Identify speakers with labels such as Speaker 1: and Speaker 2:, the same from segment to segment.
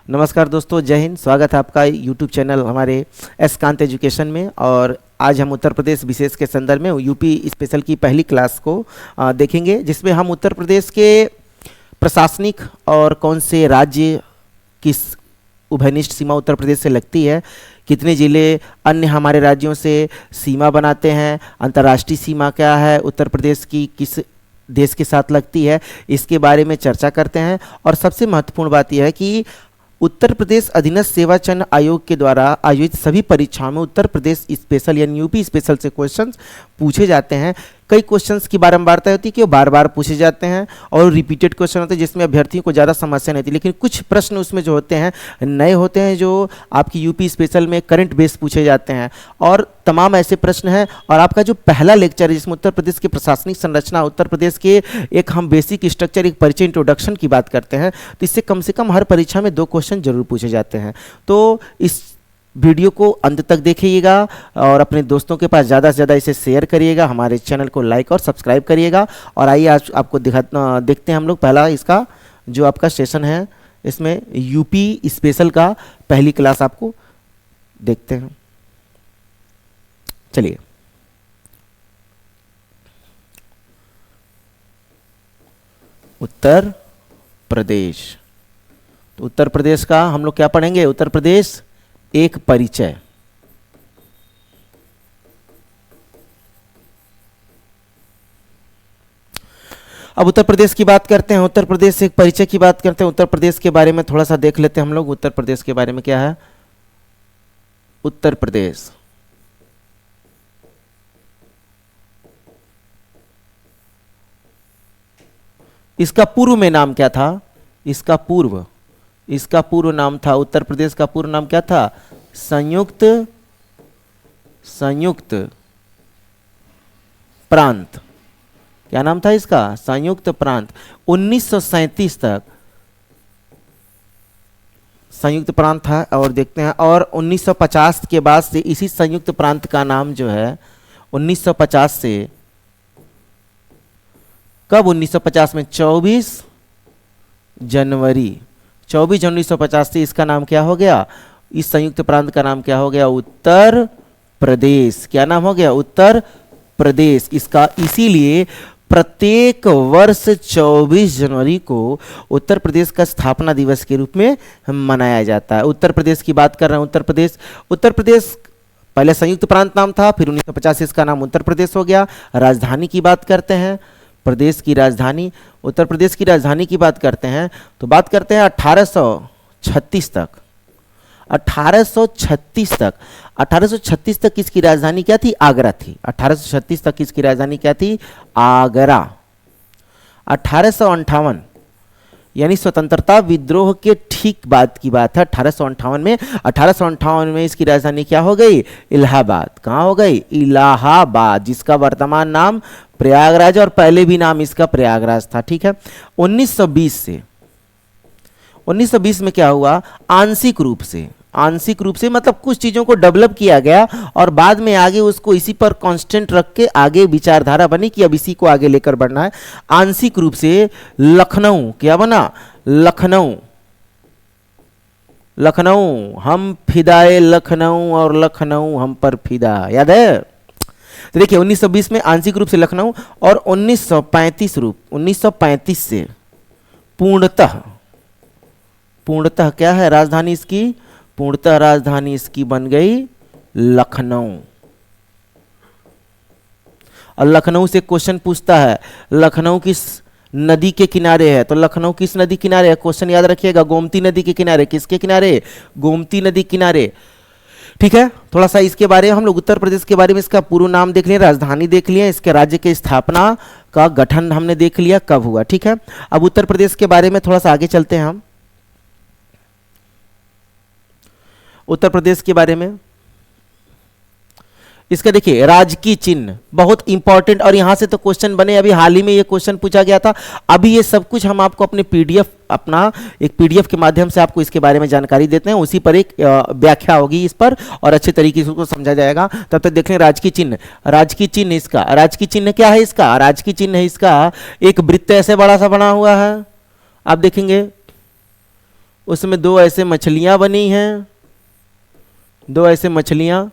Speaker 1: नमस्कार दोस्तों, जय हिंद। स्वागत है आपका यूट्यूब चैनल हमारे एस कांत एजुकेशन में। और आज हम उत्तर प्रदेश विशेष के संदर्भ में यूपी स्पेशल की पहली क्लास को देखेंगे, जिसमें हम उत्तर प्रदेश के प्रशासनिक और कौन से राज्य किस उभयनिष्ठ सीमा उत्तर प्रदेश से लगती है, कितने ज़िले अन्य हमारे राज्यों से सीमा बनाते हैं, अंतर्राष्ट्रीय सीमा क्या है, उत्तर प्रदेश की किस देश के साथ लगती है, इसके बारे में चर्चा करते हैं। और सबसे महत्वपूर्ण बात यह है कि उत्तर प्रदेश अधीनस्थ सेवा चयन आयोग के द्वारा आयोजित सभी परीक्षाओं में उत्तर प्रदेश स्पेशल यानी यूपी स्पेशल से क्वेश्चंस पूछे जाते हैं। कई क्वेश्चंस की बारंबारता होती है कि वो बार बार पूछे जाते हैं और रिपीटेड क्वेश्चन होते हैं, जिसमें अभ्यर्थियों को ज़्यादा समस्या नहीं होती। लेकिन कुछ प्रश्न उसमें जो होते हैं नए होते हैं, जो आपकी यूपी स्पेशल में करंट बेस पूछे जाते हैं। और तमाम ऐसे प्रश्न हैं। और आपका जो पहला लेक्चर है, जिसमें उत्तर प्रदेश की प्रशासनिक संरचना, उत्तर प्रदेश के एक हम बेसिक स्ट्रक्चर, एक परिचय इंट्रोडक्शन की बात करते हैं, तो इससे कम से कम हर परीक्षा में 2 क्वेश्चन जरूर पूछे जाते हैं। तो इस वीडियो को अंत तक देखिएगा और अपने दोस्तों के पास ज़्यादा से ज़्यादा इसे शेयर करिएगा। हमारे चैनल को लाइक और सब्सक्राइब करिएगा। और आइए आज आपको देखते हैं हम लोग पहला इसका जो आपका सेशन है, इसमें यूपी स्पेशल का पहली क्लास आपको देखते हैं। चलिए, उत्तर प्रदेश। तो उत्तर प्रदेश का हम लोग क्या पढ़ेंगे? उत्तर प्रदेश एक परिचय। अब उत्तर प्रदेश की बात करते हैं, उत्तर प्रदेश से एक परिचय की बात करते हैं। उत्तर प्रदेश के बारे में थोड़ा सा देख लेते हैं हम लोग। उत्तर प्रदेश के बारे में क्या है? उत्तर प्रदेश इसका पूर्व में नाम क्या था? इसका पूर्व नाम था, उत्तर प्रदेश का पूर्व नाम क्या था? संयुक्त प्रांत। क्या नाम था इसका? संयुक्त प्रांत। 1937 तक संयुक्त प्रांत था। और देखते हैं, और 1950 के बाद से इसी संयुक्त प्रांत का नाम जो है 1950 से, कब 1950 में? 24 जनवरी 1950 से इसका नाम क्या हो गया? इस संयुक्त प्रांत का नाम क्या हो गया? उत्तर प्रदेश। क्या नाम हो गया? उत्तर प्रदेश। इसका इसीलिए प्रत्येक वर्ष 24 जनवरी को उत्तर प्रदेश का स्थापना दिवस के रूप में मनाया जाता है। उत्तर प्रदेश की बात कर रहे हैं। उत्तर प्रदेश पहले संयुक्त प्रांत नाम था, फिर 1950 से इसका नाम उत्तर प्रदेश हो गया। राजधानी की बात करते हैं, प्रदेश की राजधानी, उत्तर प्रदेश की राजधानी की बात करते हैं, तो बात करते हैं 1836 तक। 1836 तक किसकी राजधानी क्या थी? आगरा थी। 1836 तक किसकी राजधानी क्या थी? आगरा। 1858 यानी स्वतंत्रता विद्रोह के ठीक बाद की बात है। 1858 में इसकी राजधानी क्या हो गई? इलाहाबाद। कहाँ हो गई? इलाहाबाद, जिसका वर्तमान नाम प्रयागराज, और पहले भी नाम इसका प्रयागराज था। ठीक है। 1920 में क्या हुआ? आंशिक रूप से मतलब कुछ चीजों को डेवलप किया गया और बाद में आगे उसको इसी पर कांस्टेंट रख के आगे विचारधारा बनी कि अब इसी को आगे लेकर बढ़ना है। आंशिक रूप से लखनऊ क्या बना? लखनऊ हम फिदाए लखनऊ और लखनऊ हम पर फिदा। याद है? तो देखिए, 1920 में आंशिक रूप से लखनऊ, और 1935 से पूर्णतः क्या है राजधानी इसकी? पूर्णतः राजधानी इसकी बन गई लखनऊ। और लखनऊ से क्वेश्चन पूछता है, लखनऊ किस नदी के किनारे है? तो लखनऊ किस नदी किनारे है? क्वेश्चन याद रखिएगा, गोमती नदी के किनारे। किसके किनारे? गोमती नदी किनारे। ठीक है। थोड़ा सा इसके बारे में हम लोग उत्तर प्रदेश के बारे में इसका पूर्व नाम देख लिया, राजधानी देख लिया, इसके राज्य की स्थापना का गठन हमने देख लिया कब हुआ। ठीक है। अब उत्तर प्रदेश के बारे में थोड़ा सा आगे चलते हैं हम। उत्तर प्रदेश के बारे में इसका देखिए, राजकीय चिन्ह बहुत इंपॉर्टेंट, और यहां से तो क्वेश्चन बने। अभी हाल ही में ये क्वेश्चन पूछा गया था। अभी ये सब कुछ हम आपको अपने एक पीडीएफ के माध्यम से आपको इसके बारे में जानकारी देते हैं। उसी पर एक व्याख्या होगी इस पर, और अच्छे तरीके से उसको समझा जाएगा। तब तक देख लें राजकीय चिन्ह। राजकीय चिन्ह क्या है इसका? राजकीय चिन्ह है इसका एक वृत्त ऐसे बड़ा सा बना हुआ है, आप देखेंगे उसमें दो ऐसे मछलियां बनी हैं, दो ऐसे मछलियां,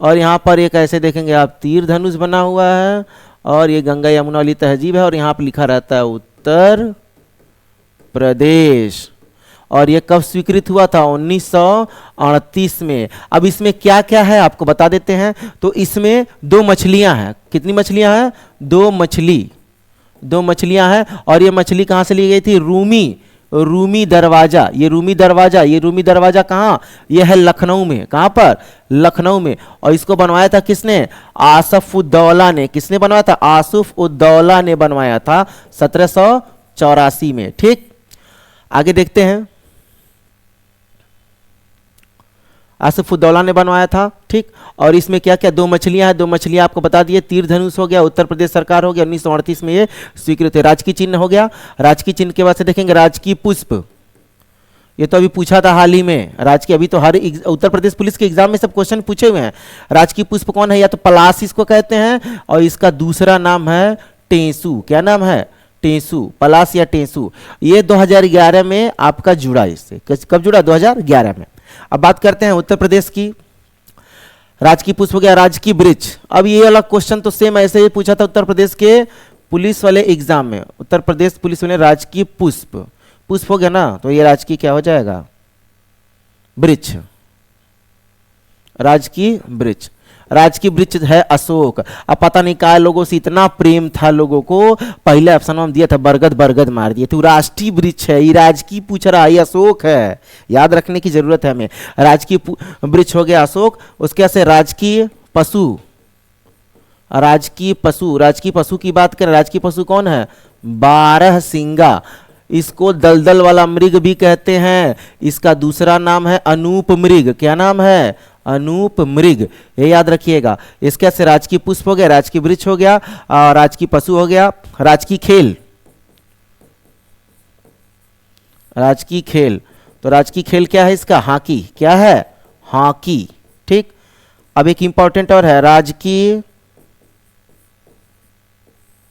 Speaker 1: और यहाँ पर एक ऐसे देखेंगे आप तीर धनुष बना हुआ है, और ये गंगा यमुना वाली तहजीब है, और यहाँ पर लिखा रहता है उत्तर प्रदेश। और ये कब स्वीकृत हुआ था? 1938 में। अब इसमें क्या क्या है आपको बता देते हैं। तो इसमें दो मछलियां हैं। कितनी मछलियां हैं? दो मछलियां हैं। और ये मछली कहां से ली गई थी? रूमी दरवाजा। ये रूमी दरवाजा कहाँ? ये है लखनऊ में। कहां पर? लखनऊ में। और इसको बनवाया था किसने? आसफ उद्दौला ने। किसने बनवाया था? आसफ उद्दौला ने बनवाया था 1784 में। ठीक, आगे देखते हैं। आसफ उद्दौला ने बनवाया था। ठीक, और इसमें क्या क्या? दो मछलियां हैं। दो मछलियां आपको बता दिए। तीर धनुष हो गया, उत्तर प्रदेश सरकार हो गया, 1938 में ये स्वीकृत है। राजकीय चिन्ह हो गया। राजकीय चिन्ह के बाद से देखेंगे राजकीय पुष्प। ये तो अभी पूछा था हाल ही में। राजकीय, अभी तो हर उत्तर प्रदेश पुलिस के एग्जाम में सब क्वेश्चन पूछे हुए हैं। राजकीय पुष्प कौन है? या तो पलाश इसको कहते हैं, और इसका दूसरा नाम है टेंसू। क्या नाम है? टेंसू, पलाश या टेंसू। ये 2011 में आपका जुड़ा। इससे कब जुड़ा? 2011 में। अब बात करते हैं उत्तर प्रदेश की। राजकीय पुष्प हो गया। राजकीय वृक्ष। अब ये वाला क्वेश्चन तो सेम ऐसे ही पूछा था उत्तर प्रदेश के पुलिस वाले एग्जाम में। उत्तर प्रदेश पुलिस वाले राजकीय पुष्प, पुष्प हो गया ना, तो ये राजकीय क्या हो जाएगा? वृक्ष। राजकीय वृक्ष। राजकीय वृक्ष है अशोक। अब पता नहीं क्या लोगों से इतना प्रेम था लोगों को, पहले ऑप्शन में दिया था बरगद मार दिए थे। राष्ट्रीय वृक्ष है, ये राजकीय पूछ रहा है, ये अशोक है। याद रखने की जरूरत है हमें। राजकीय वृक्ष हो गया अशोक। उसके से राजकीय पशु, राजकीय पशु की बात करें, राजकीय पशु कौन है? 12 सिंगा। इसको दलदल वाला मृग भी कहते हैं। इसका दूसरा नाम है अनूप मृग। क्या नाम है? अनूप मृग। ये याद रखिएगा। इसके से राजकीय पुष्प हो गया, राजकीय वृक्ष हो गया, राजकीय पशु हो गया। राजकीय खेल, राजकीय खेल, तो राजकीय खेल क्या है इसका? हॉकी। क्या है? हॉकी। ठीक, अब एक इंपॉर्टेंट और है, राजकीय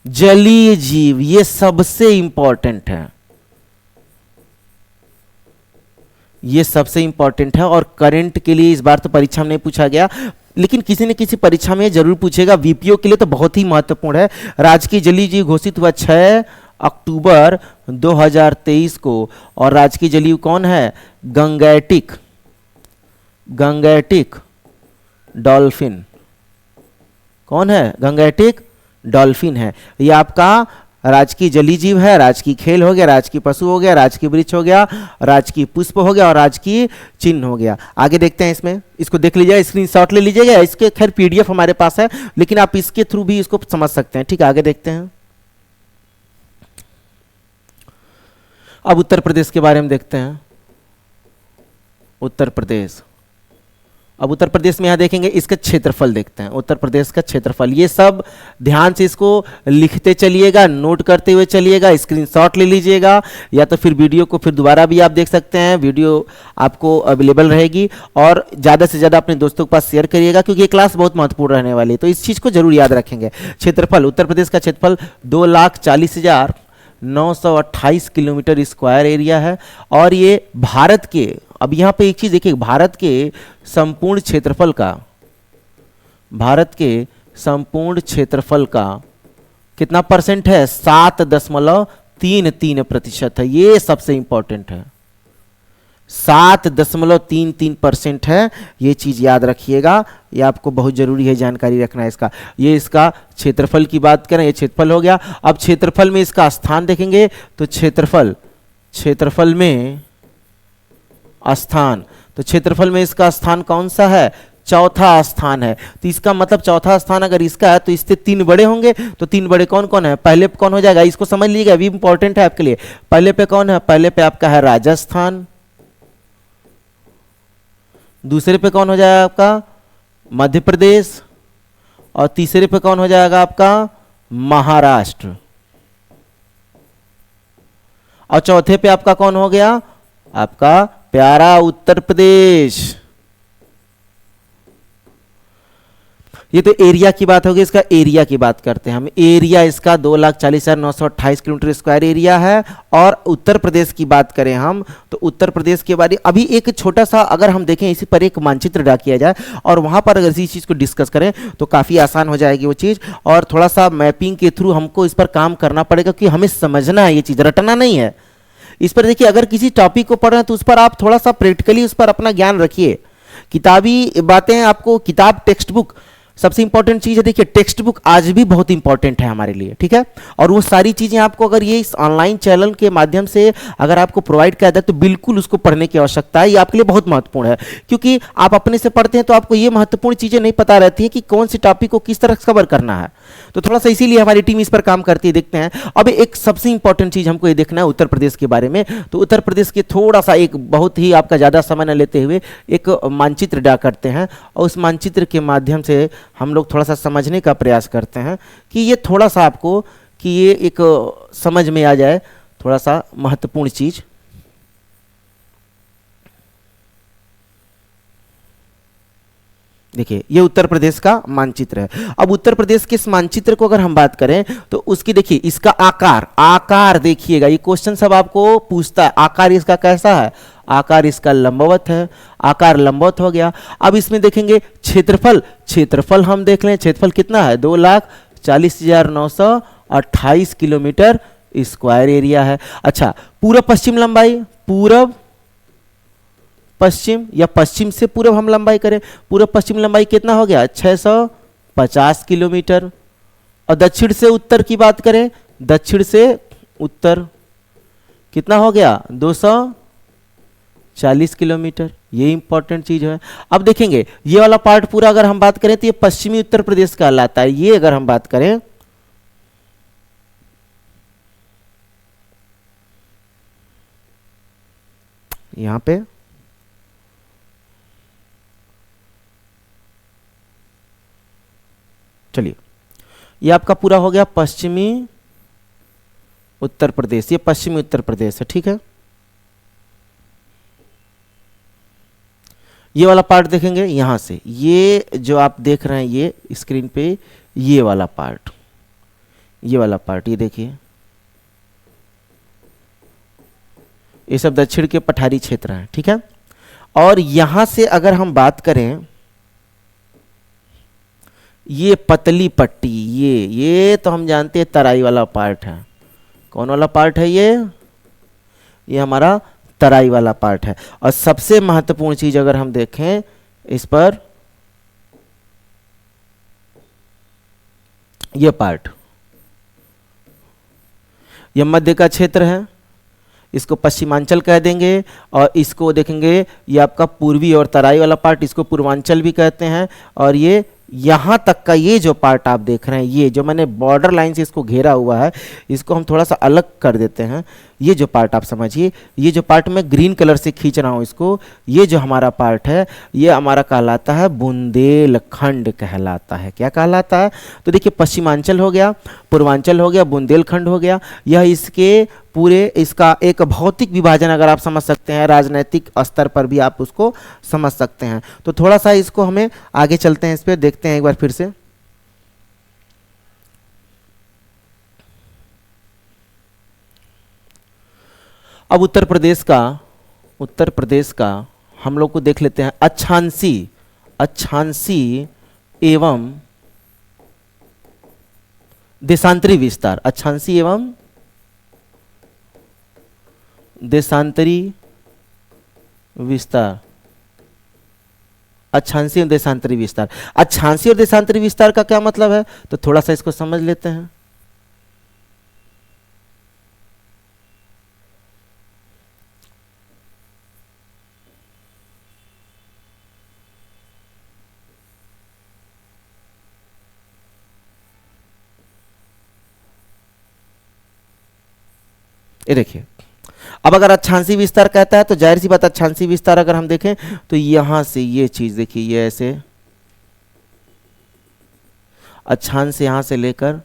Speaker 1: जलीय जीव। ये सबसे इंपॉर्टेंट है, ये सबसे इंपॉर्टेंट है। और करंट के लिए इस बार तो परीक्षा में नहीं पूछा गया, लेकिन किसी न किसी परीक्षा में जरूर पूछेगा। वीपीओ के लिए तो बहुत ही महत्वपूर्ण है। राजकीय जलीय जीव घोषित हुआ 6 अक्टूबर 2023 को। और राजकीय जलीय कौन है? Gangetic, Gangetic dolphin. कौन है? गंगैटिक डॉल्फिन है। ये आपका राजकीय जलीय जीव है। राजकीय खेल हो गया, राजकीय पशु हो गया, राजकीय वृक्ष हो गया, राजकीय पुष्प हो गया, और राजकीय चिन्ह हो गया। आगे देखते हैं इसमें, इसको देख लीजिएगा, स्क्रीनशॉट ले लीजिएगा। इसके खैर पीडीएफ हमारे पास है, लेकिन आप इसके थ्रू भी इसको समझ सकते हैं। ठीक है, आगे देखते हैं। अब उत्तर प्रदेश के बारे में देखते हैं। उत्तर प्रदेश, अब उत्तर प्रदेश में यहां देखेंगे, इसका क्षेत्रफल देखते हैं। उत्तर प्रदेश का क्षेत्रफल, ये सब ध्यान से इसको लिखते चलिएगा, नोट करते हुए चलिएगा, स्क्रीनशॉट ले लीजिएगा, या तो फिर वीडियो को फिर दोबारा भी आप देख सकते हैं। वीडियो आपको अवेलेबल रहेगी। और ज़्यादा से ज़्यादा अपने दोस्तों के पास शेयर करिएगा, क्योंकि ये क्लास बहुत महत्वपूर्ण रहने वाली है। तो इस चीज़ को जरूर याद रखेंगे। क्षेत्रफल, उत्तर प्रदेश का क्षेत्रफल 2,40,928 किलोमीटर स्क्वायर एरिया है। और ये भारत के, अब यहाँ पे एक चीज देखिए, भारत के संपूर्ण क्षेत्रफल का, भारत के संपूर्ण क्षेत्रफल का कितना परसेंट है? 7.33% है। ये सबसे इंपॉर्टेंट है, 7.33% है। ये चीज याद रखिएगा, ये आपको बहुत जरूरी है, जानकारी रखना है इसका। ये इसका क्षेत्रफल की बात करें, ये क्षेत्रफल हो गया। अब क्षेत्रफल में इसका स्थान देखेंगे, तो क्षेत्रफल में स्थान, तो क्षेत्रफल में इसका स्थान कौन सा है? चौथा स्थान है। तो इसका मतलब चौथा स्थान अगर इसका है, तो इससे 3 बड़े होंगे। तो 3 बड़े कौन कौन है? पहले पे कौन हो जाएगा? इसको समझ लीजिएगा, अभी इंपॉर्टेंट है आपके लिए। पहले पे कौन है? पहले पे आपका है राजस्थान। दूसरे पे कौन हो जाएगा आपका? मध्य प्रदेश। और तीसरे पे कौन हो जाएगा आपका? महाराष्ट्र। और चौथे पे आपका कौन हो गया? आपका प्यारा उत्तर प्रदेश। ये तो एरिया की बात होगी, इसका एरिया की बात करते हैं हम। एरिया इसका 2,40,928 किलोमीटर स्क्वायर एरिया है। और उत्तर प्रदेश की बात करें हम तो उत्तर प्रदेश के बारे अभी एक छोटा सा अगर हम देखें, इसी पर एक मानचित्र ड्रा किया जाए और वहाँ पर अगर इसी चीज़ को डिस्कस करें तो काफ़ी आसान हो जाएगी वो चीज़। और थोड़ा सा मैपिंग के थ्रू हमको इस पर काम करना पड़ेगा कि हमें समझना है, ये चीज़ रटना नहीं है। इस पर देखिए, अगर किसी टॉपिक को पढ़ रहे हैं तो उस पर आप थोड़ा सा प्रैक्टिकली उस पर अपना ज्ञान रखिए। किताबी बातें आपको, किताब टेक्स्ट बुक सबसे इंपॉर्टेंट चीज़ है। देखिए टेक्स्ट बुक आज भी बहुत इंपॉर्टेंट है हमारे लिए, ठीक है। और वो सारी चीज़ें आपको अगर ये इस ऑनलाइन चैनल के माध्यम से अगर आपको प्रोवाइड किया जाए तो बिल्कुल उसको पढ़ने की आवश्यकता है। ये आपके लिए बहुत महत्वपूर्ण है, क्योंकि आप अपने से पढ़ते हैं तो आपको ये महत्वपूर्ण चीज़ें नहीं पता रहती है कि कौन सी टॉपिक को किस तरह कवर करना है। तो थोड़ा सा इसीलिए हमारी टीम इस पर काम करती है। देखते हैं अब एक सबसे इंपॉर्टेंट चीज़ हमको ये देखना है उत्तर प्रदेश के बारे में। तो उत्तर प्रदेश के थोड़ा सा एक बहुत ही आपका ज़्यादा समय न लेते हुए एक मानचित्र ड्रा करते हैं और उस मानचित्र के माध्यम से हम लोग थोड़ा सा समझने का प्रयास करते हैं कि ये थोड़ा सा आपको कि ये एक समझ में आ जाए थोड़ा सा महत्वपूर्ण चीज़। देखिए ये उत्तर प्रदेश का मानचित्र है। अब उत्तर प्रदेश के इस मानचित्र को अगर हम बात करें तो उसकी देखिए इसका आकार देखिएगा, ये क्वेश्चन सब आपको पूछता है। आकार इसका कैसा है? आकार इसका लंबवत है, आकार लंबवत हो गया। अब इसमें देखेंगे क्षेत्रफल हम देख लें, क्षेत्रफल कितना है? 2,40,928 किलोमीटर स्क्वायर एरिया है। अच्छा, पूर्व पश्चिम लंबाई, पूर्व पश्चिम या पश्चिम से पूर्व हम लंबाई करें, पूर्व पश्चिम लंबाई कितना हो गया? 650 किलोमीटर। और दक्षिण से उत्तर की बात करें, दक्षिण से उत्तर कितना हो गया? 240 किलोमीटर। ये इंपॉर्टेंट चीज है। अब देखेंगे ये वाला पार्ट पूरा अगर हम बात करें तो ये पश्चिमी उत्तर प्रदेश कहलाता है। ये अगर हम बात करें यहां पे चलिए, ये आपका पूरा हो गया पश्चिमी उत्तर प्रदेश। ये पश्चिमी उत्तर प्रदेश है, ठीक है। ये वाला पार्ट देखेंगे यहां से, ये जो आप देख रहे हैं ये स्क्रीन पे, ये वाला पार्ट, ये देखिए, ये सब दक्षिण के पठारी क्षेत्र हैं, ठीक है। और यहां से अगर हम बात करें, ये पतली पट्टी, ये तो हम जानते हैं तराई वाला पार्ट है। कौन वाला पार्ट है? ये हमारा तराई वाला पार्ट है। और सबसे महत्वपूर्ण चीज अगर हम देखें इस पर, यह पार्ट, यह मध्य का क्षेत्र है, इसको पश्चिमांचल कह देंगे। और इसको देखेंगे ये आपका पूर्वी और तराई वाला पार्ट, इसको पूर्वांचल भी कहते हैं। और ये यहाँ तक का ये जो पार्ट आप देख रहे हैं, ये जो मैंने बॉर्डर लाइन से इसको घेरा हुआ है, इसको हम थोड़ा सा अलग कर देते हैं। ये जो पार्ट आप समझिए, ये जो पार्ट मैं ग्रीन कलर से खींच रहा हूँ इसको, ये जो हमारा पार्ट है ये हमारा कहलाता है बुंदेलखंड कहलाता है। क्या कहलाता है? तो देखिए पश्चिमांचल हो गया, पूर्वांचल हो गया, बुंदेलखंड हो गया। यह इसके पूरे, इसका एक भौतिक विभाजन अगर आप समझ सकते हैं, राजनीतिक स्तर पर भी आप उसको समझ सकते हैं। तो थोड़ा सा इसको हमें आगे चलते हैं, इस पर देखते हैं एक बार फिर से। अब उत्तर प्रदेश का हम लोग को देख लेते हैं अक्षांशी एवं देशांतरी विस्तार। अक्षांशी एवं देशांतरी विस्तार, अक्षांशी और देशांतरी विस्तार। अक्षांशी और देशांतरी विस्तार का क्या मतलब है? तो थोड़ा सा इसको समझ लेते हैं। ये देखिए, अब अगर अक्षांशी विस्तार कहता है तो जाहिर सी बात, अक्षांशी विस्तार अगर हम देखें तो यहां से ये चीज देखिए, ये ऐसे अक्षांश से यहां से लेकर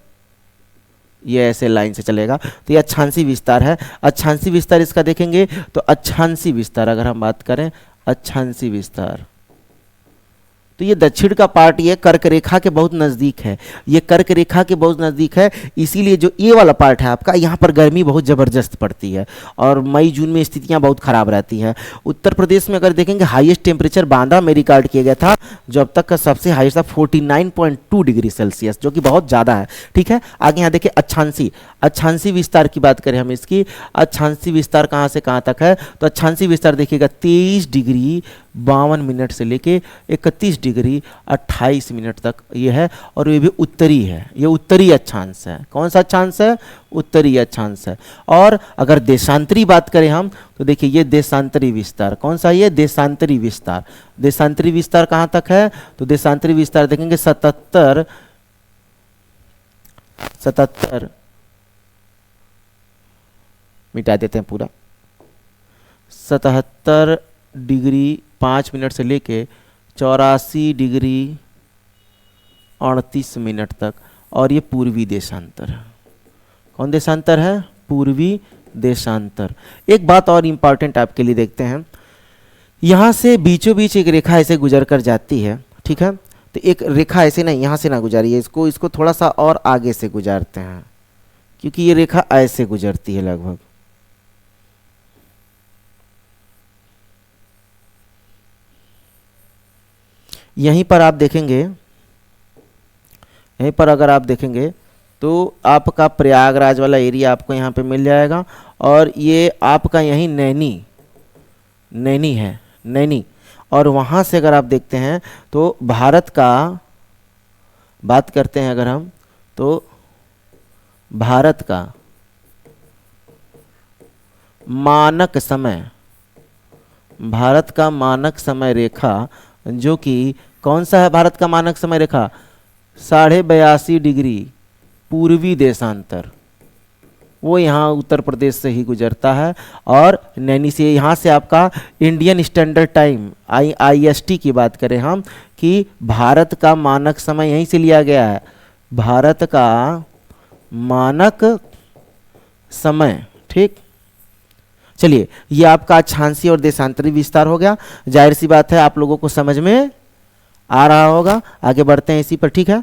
Speaker 1: ये ऐसे लाइन से चलेगा, तो ये अक्षांशी विस्तार है। अक्षांशी विस्तार इसका देखेंगे तो अक्षांशी विस्तार अगर हम बात करें, अक्षांशी विस्तार तो ये दक्षिण का पार्ट ये कर्क रेखा के बहुत नज़दीक है, ये कर्क रेखा के बहुत नज़दीक है, इसीलिए जो ये वाला पार्ट है आपका, यहाँ पर गर्मी बहुत ज़बरदस्त पड़ती है और मई जून में स्थितियाँ बहुत ख़राब रहती हैं। उत्तर प्रदेश में अगर देखेंगे हाईएस्ट टेम्परेचर बांदा में रिकॉर्ड किया गया था, जो अब तक का सबसे हाईएस्ट था 49.2 डिग्री सेल्सियस, जो कि बहुत ज़्यादा है। ठीक है, आगे यहाँ देखिए अक्षांशी, अक्षांशी विस्तार की बात करें हम इसकी, अक्षांशी विस्तार कहाँ से कहाँ तक है, तो अक्षांशी विस्तार देखिएगा 23 डिग्री 52 मिनट से लेके 31 डिग्री 28 मिनट तक ये है, और ये भी उत्तरी है, ये उत्तरी अक्षांश है। कौन सा अक्षांश है? उत्तरी अक्षांश है। और अगर देशांतरी बात करें हम, तो देखिए ये देशांतरी विस्तार, कौन सा? ये देशांतरी विस्तार। देशांतरी विस्तार कहाँ तक है? तो देशांतरी विस्तार देखेंगे 77 मिटा देते हैं पूरा, 77 डिग्री 5 मिनट से लेके 84 डिग्री 38 मिनट तक, और ये पूर्वी देशांतर है। कौन देशांतर है? पूर्वी देशांतर। एक बात और इम्पॉर्टेंट आपके लिए देखते हैं, यहाँ से बीचों बीच एक रेखा ऐसे गुजर कर जाती है। ठीक है, तो एक रेखा ऐसे नहीं, यहाँ से ना गुजारिए, इसको थोड़ा सा और आगे से गुजारते हैं, क्योंकि ये रेखा ऐसे गुजरती है लगभग। यहीं पर आप देखेंगे, यहीं पर अगर आप देखेंगे तो आपका प्रयागराज वाला एरिया आपको यहाँ पे मिल जाएगा, और ये आपका यहीं नैनी है, नैनी। और वहाँ से अगर आप देखते हैं तो भारत का बात करते हैं अगर हम, तो भारत का मानक समय, भारत का मानक समय रेखा, जो कि कौन सा है भारत का मानक समय रेखा? 82.5 डिग्री पूर्वी देशांतर, वो यहाँ उत्तर प्रदेश से ही गुजरता है। और नैनी से, यहाँ से आपका इंडियन स्टैंडर्ड टाइम IST की बात करें हम, कि भारत का मानक समय यहीं से लिया गया है, भारत का मानक समय। ठीक, चलिए ये आपका अक्षांशीय और देशांतरी विस्तार हो गया। जाहिर सी बात है आप लोगों को समझ में आ रहा होगा। आगे बढ़ते हैं इसी पर। ठीक है,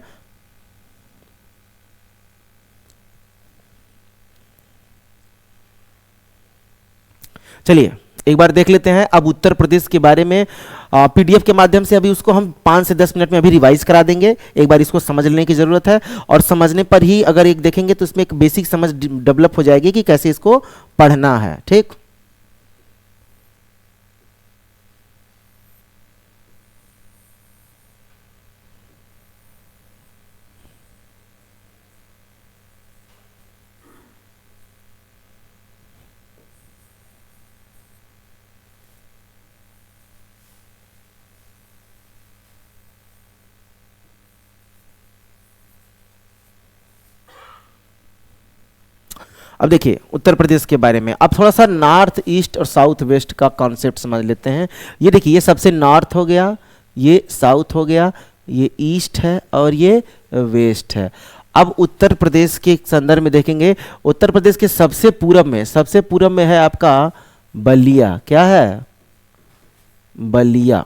Speaker 1: चलिए एक बार देख लेते हैं अब उत्तर प्रदेश के बारे में PDF के माध्यम से। अभी उसको हम 5 से 10 मिनट में अभी रिवाइज करा देंगे। एक बार इसको समझ लेने की ज़रूरत है, और समझने पर ही अगर एक देखेंगे तो इसमें एक बेसिक समझ डेवलप हो जाएगी कि कैसे इसको पढ़ना है। ठीक, अब देखिए उत्तर प्रदेश के बारे में, अब थोड़ा सा नॉर्थ ईस्ट और साउथ वेस्ट का कॉन्सेप्ट समझ लेते हैं। ये देखिए, ये सबसे नॉर्थ हो गया, ये साउथ हो गया, ये ईस्ट है और ये वेस्ट है। अब उत्तर प्रदेश के संदर्भ में देखेंगे, उत्तर प्रदेश के सबसे पूरब में है आपका बलिया। क्या है? बलिया।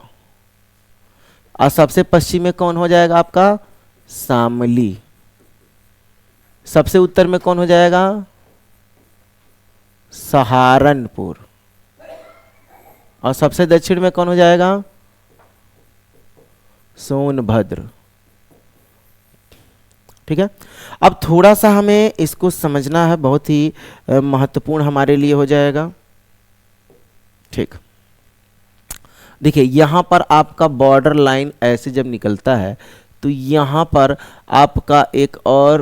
Speaker 1: और सबसे पश्चिम में कौन हो जाएगा आपका? शामली। सबसे उत्तर में कौन हो जाएगा? सहारनपुर। और सबसे दक्षिण में कौन हो जाएगा? सोनभद्र। ठीक है, अब थोड़ा सा हमें इसको समझना है, बहुत ही महत्वपूर्ण हमारे लिए हो जाएगा। ठीक, देखिए यहां पर आपका बॉर्डर लाइन ऐसे जब निकलता है तो यहां पर आपका एक और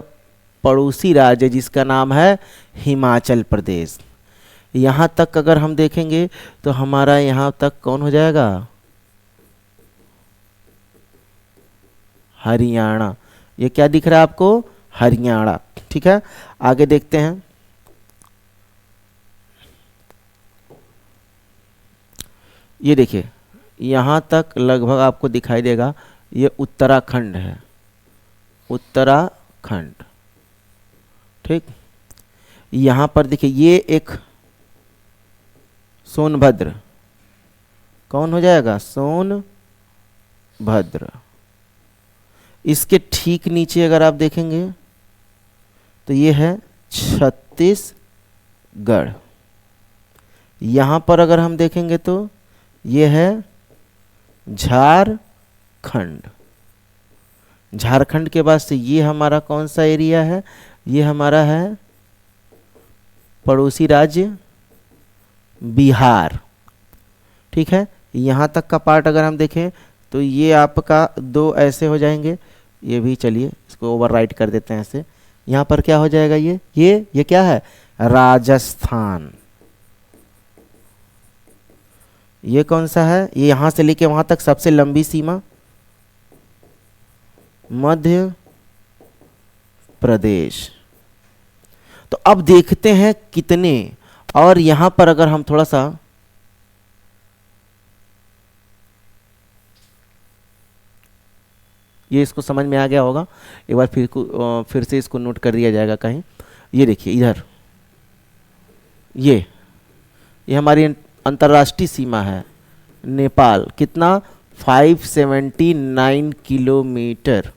Speaker 1: पड़ोसी राज्य जिसका नाम है हिमाचल प्रदेश। यहाँ तक अगर हम देखेंगे तो हमारा यहाँ तक कौन हो जाएगा? हरियाणा। ये क्या दिख रहा है आपको? हरियाणा। ठीक है, आगे देखते हैं। ये देखिए यहाँ तक लगभग आपको दिखाई देगा, ये उत्तराखंड है, उत्तराखंड। ठीक, यहाँ पर देखिए ये एक सोनभद्र, कौन हो जाएगा? सोनभद्र। सोनभद्र। इसके ठीक नीचे अगर आप देखेंगे तो ये है छत्तीसगढ़। यहां पर अगर हम देखेंगे तो ये है झारखंड। झारखंड के बाद से ये हमारा कौन सा एरिया है, ये हमारा है पड़ोसी राज्य बिहार। ठीक है, यहाँ तक का पार्ट अगर हम देखें तो ये आपका दो ऐसे हो जाएंगे, ये भी चलिए इसको ओवरराइट कर देते हैं ऐसे। यहाँ पर क्या हो जाएगा, ये क्या है, राजस्थान। ये कौन सा है, ये यहाँ से लेके वहाँ तक सबसे लंबी सीमा मध्य प्रदेश। तो अब देखते हैं कितने, और यहां पर अगर हम थोड़ा सा ये इसको समझ में आ गया होगा, एक बार फिर से इसको नोट कर दिया जाएगा कहीं। ये देखिए इधर ये हमारी अंतर्राष्ट्रीय सीमा है नेपाल, कितना 579 किलोमीटर।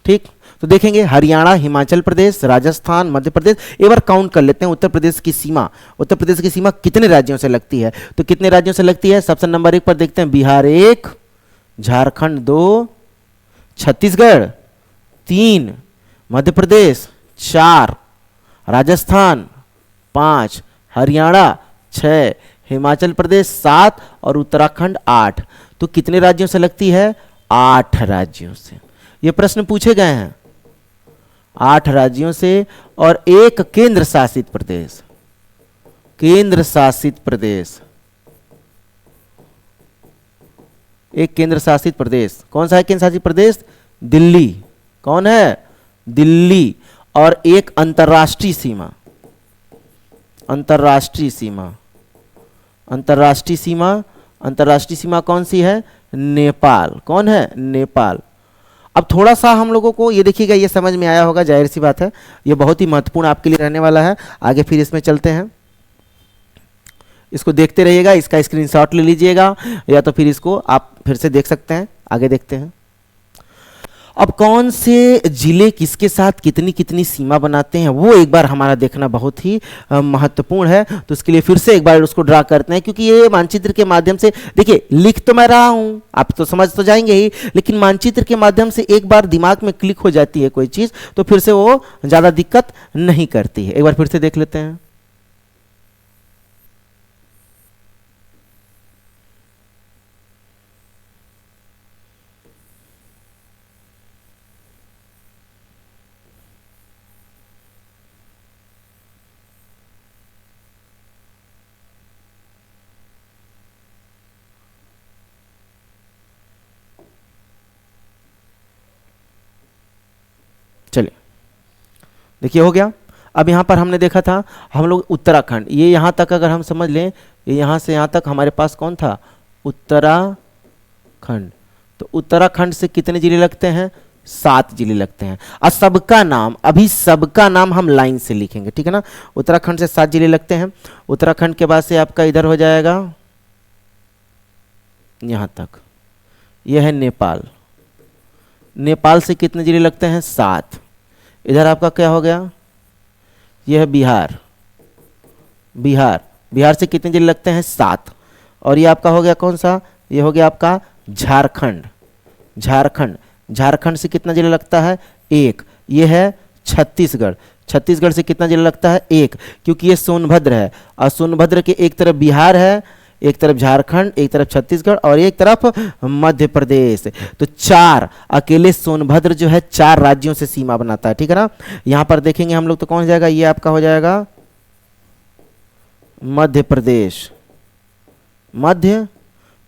Speaker 1: ठीक, तो देखेंगे हरियाणा, हिमाचल प्रदेश, राजस्थान, मध्य प्रदेश। एक बार काउंट कर लेते हैं उत्तर प्रदेश की सीमा। उत्तर प्रदेश की सीमा कितने राज्यों से लगती है, तो कितने राज्यों से लगती है, सबसे नंबर 1 पर देखते हैं बिहार 1, झारखंड 2, छत्तीसगढ़ 3, मध्य प्रदेश 4, राजस्थान 5, हरियाणा 6, हिमाचल प्रदेश 7 और उत्तराखंड 8। तो कितने राज्यों से लगती है, 8 राज्यों से। ये प्रश्न पूछे गए हैं 8 राज्यों से और एक केंद्र शासित प्रदेश। केंद्र शासित प्रदेश, एक केंद्र शासित प्रदेश कौन सा है, केंद्र शासित प्रदेश दिल्ली। कौन है, दिल्ली। और एक अंतर्राष्ट्रीय सीमा, अंतर्राष्ट्रीय सीमा, अंतर्राष्ट्रीय सीमा, अंतर्राष्ट्रीय सीमा कौन सी है, नेपाल। कौन है, नेपाल। अब थोड़ा सा हम लोगों को ये देखिएगा, ये समझ में आया होगा, जाहिर सी बात है, ये बहुत ही महत्वपूर्ण आपके लिए रहने वाला है। आगे फिर इसमें चलते हैं, इसको देखते रहिएगा, इसका स्क्रीनशॉट ले लीजिएगा या तो फिर इसको आप फिर से देख सकते हैं। आगे देखते हैं, अब कौन से जिले किसके साथ कितनी कितनी सीमा बनाते हैं वो एक बार हमारा देखना बहुत ही महत्वपूर्ण है। तो इसके लिए फिर से एक बार उसको ड्रा करते हैं, क्योंकि ये मानचित्र के माध्यम से, देखिए लिख तो मैं रहा हूं, आप तो समझ तो जाएंगे ही, लेकिन मानचित्र के माध्यम से एक बार दिमाग में क्लिक हो जाती है कोई चीज तो फिर से वो ज्यादा दिक्कत नहीं करती है। एक बार फिर से देख लेते हैं। चलिए देखिए हो गया। अब यहाँ पर हमने देखा था हम लोग उत्तराखंड, ये यहाँ तक अगर हम समझ लें, ये यहाँ से यहाँ तक हमारे पास कौन था, उत्तराखंड। तो उत्तराखंड से कितने जिले लगते हैं, 7 जिले लगते हैं। और सबका नाम, अभी सबका नाम हम लाइन से लिखेंगे, ठीक है ना। उत्तराखंड से 7 जिले लगते हैं। उत्तराखंड के बाद से आपका इधर हो जाएगा यहाँ तक, यह है नेपाल। नेपाल से कितने जिले लगते हैं, 7। इधर आपका क्या हो गया, यह है बिहार। बिहार से कितने जिले लगते हैं, 7। और ये आपका हो गया कौन सा, ये हो गया आपका झारखंड। झारखंड से कितना जिला लगता है, 1। ये है छत्तीसगढ़ से कितना जिला लगता है, 1, क्योंकि ये सोनभद्र है। और सोनभद्र के एक तरफ बिहार है, एक तरफ झारखंड, एक तरफ छत्तीसगढ़ और एक तरफ मध्य प्रदेश। तो 4 अकेले सोनभद्र जो है 4 राज्यों से सीमा बनाता है, ठीक है ना। यहां पर देखेंगे हम लोग तो कौन हो जाएगा, ये आपका हो जाएगा मध्य